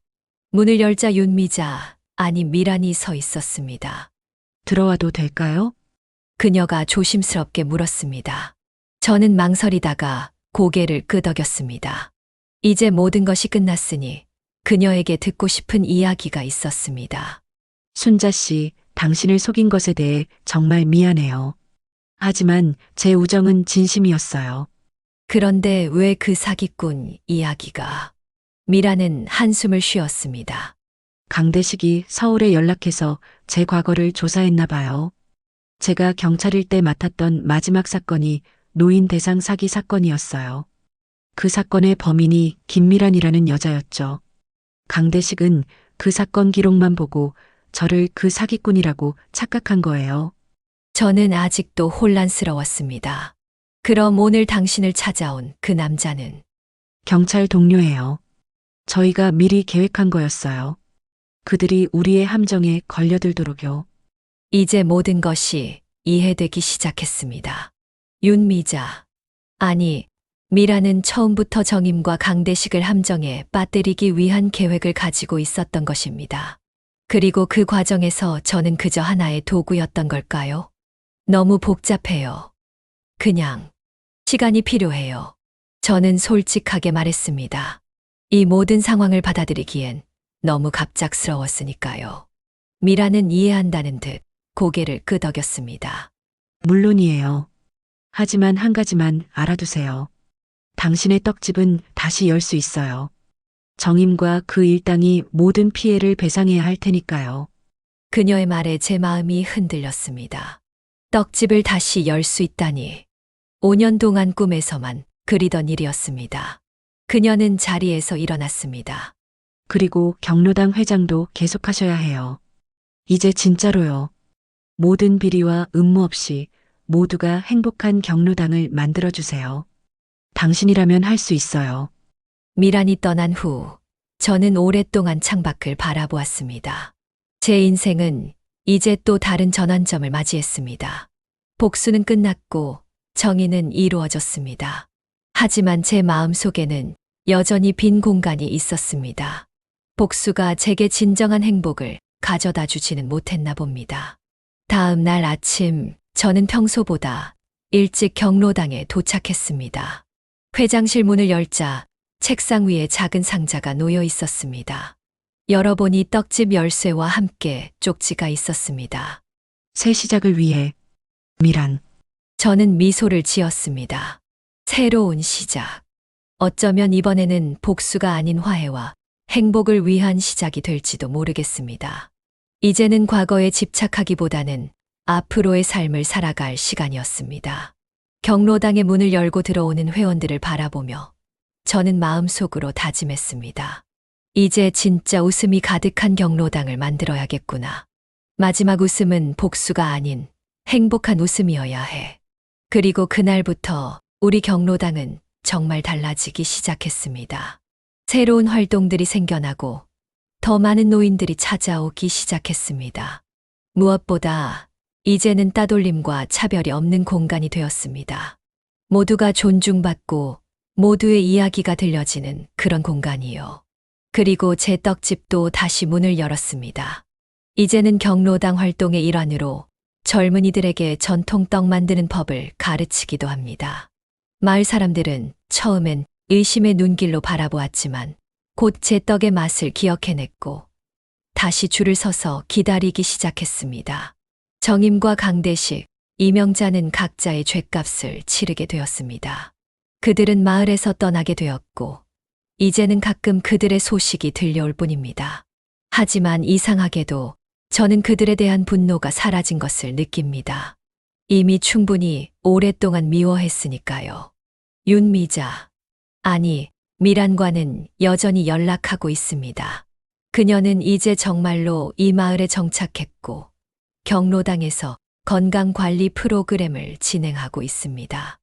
문을 열자 윤미자, 아니 미란이 서 있었습니다. 들어와도 될까요? 그녀가 조심스럽게 물었습니다. 저는 망설이다가 고개를 끄덕였습니다. 이제 모든 것이 끝났으니 그녀에게 듣고 싶은 이야기가 있었습니다. 순자 씨, 당신을 속인 것에 대해 정말 미안해요. 하지만 제 우정은 진심이었어요. 그런데 왜 그 사기꾼 이야기가? 미라는 한숨을 쉬었습니다. 강대식이 서울에 연락해서 제 과거를 조사했나 봐요. 제가 경찰일 때 맡았던 마지막 사건이 노인 대상 사기 사건이었어요. 그 사건의 범인이 김미란이라는 여자였죠. 강대식은 그 사건 기록만 보고 저를 그 사기꾼이라고 착각한 거예요. 저는 아직도 혼란스러웠습니다. 그럼 오늘 당신을 찾아온 그 남자는? 경찰 동료예요. 저희가 미리 계획한 거였어요. 그들이 우리의 함정에 걸려들도록요. 이제 모든 것이 이해되기 시작했습니다. 윤미자, 아니 미라는 처음부터 정임과 강대식을 함정에 빠뜨리기 위한 계획을 가지고 있었던 것입니다. 그리고 그 과정에서 저는 그저 하나의 도구였던 걸까요? 너무 복잡해요. 그냥 시간이 필요해요. 저는 솔직하게 말했습니다. 이 모든 상황을 받아들이기엔 너무 갑작스러웠으니까요. 미라는 이해한다는 듯 고개를 끄덕였습니다. 물론이에요. 하지만 한 가지만 알아두세요. 당신의 떡집은 다시 열 수 있어요. 정임과 그 일당이 모든 피해를 배상해야 할 테니까요. 그녀의 말에 제 마음이 흔들렸습니다. 떡집을 다시 열 수 있다니. 5년 동안 꿈에서만 그리던 일이었습니다. 그녀는 자리에서 일어났습니다. 그리고 경로당 회장도 계속하셔야 해요. 이제 진짜로요. 모든 비리와 음모 없이 모두가 행복한 경로당을 만들어주세요. 당신이라면 할 수 있어요. 미란이 떠난 후 저는 오랫동안 창밖을 바라보았습니다. 제 인생은 이제 또 다른 전환점을 맞이했습니다. 복수는 끝났고 정의는 이루어졌습니다. 하지만 제 마음속에는 여전히 빈 공간이 있었습니다. 복수가 제게 진정한 행복을 가져다 주지는 못했나 봅니다. 다음 날 아침, 저는 평소보다 일찍 경로당에 도착했습니다. 회장실 문을 열자 책상 위에 작은 상자가 놓여 있었습니다. 열어보니 떡집 열쇠와 함께 쪽지가 있었습니다. 새 시작을 위해 미란. 저는 미소를 지었습니다. 새로운 시작. 어쩌면 이번에는 복수가 아닌 화해와 행복을 위한 시작이 될지도 모르겠습니다. 이제는 과거에 집착하기보다는 앞으로의 삶을 살아갈 시간이었습니다. 경로당의 문을 열고 들어오는 회원들을 바라보며 저는 마음속으로 다짐했습니다. 이제 진짜 웃음이 가득한 경로당을 만들어야겠구나. 마지막 웃음은 복수가 아닌 행복한 웃음이어야 해. 그리고 그날부터 우리 경로당은 정말 달라지기 시작했습니다. 새로운 활동들이 생겨나고 더 많은 노인들이 찾아오기 시작했습니다. 무엇보다 이제는 따돌림과 차별이 없는 공간이 되었습니다. 모두가 존중받고 모두의 이야기가 들려지는 그런 공간이요. 그리고 제 떡집도 다시 문을 열었습니다. 이제는 경로당 활동의 일환으로 젊은이들에게 전통 떡 만드는 법을 가르치기도 합니다. 마을 사람들은 처음엔 의심의 눈길로 바라보았지만 곧 제 떡의 맛을 기억해냈고 다시 줄을 서서 기다리기 시작했습니다. 정임과 강대식, 이명자는 각자의 죗값을 치르게 되었습니다. 그들은 마을에서 떠나게 되었고 이제는 가끔 그들의 소식이 들려올 뿐입니다. 하지만 이상하게도 저는 그들에 대한 분노가 사라진 것을 느낍니다. 이미 충분히 오랫동안 미워했으니까요. 윤미자, 아니, 미란과는 여전히 연락하고 있습니다. 그녀는 이제 정말로 이 마을에 정착했고 경로당에서 건강관리 프로그램을 진행하고 있습니다.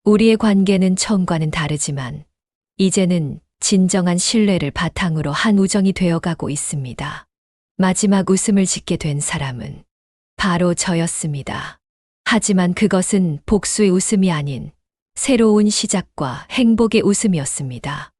우리의 관계는 처음과는 다르지만 이제는 진정한 신뢰를 바탕으로 한 우정이 되어가고 있습니다. 마지막 웃음을 짓게 된 사람은 바로 저였습니다. 하지만 그것은 복수의 웃음이 아닌 새로운 시작과 행복의 웃음이었습니다.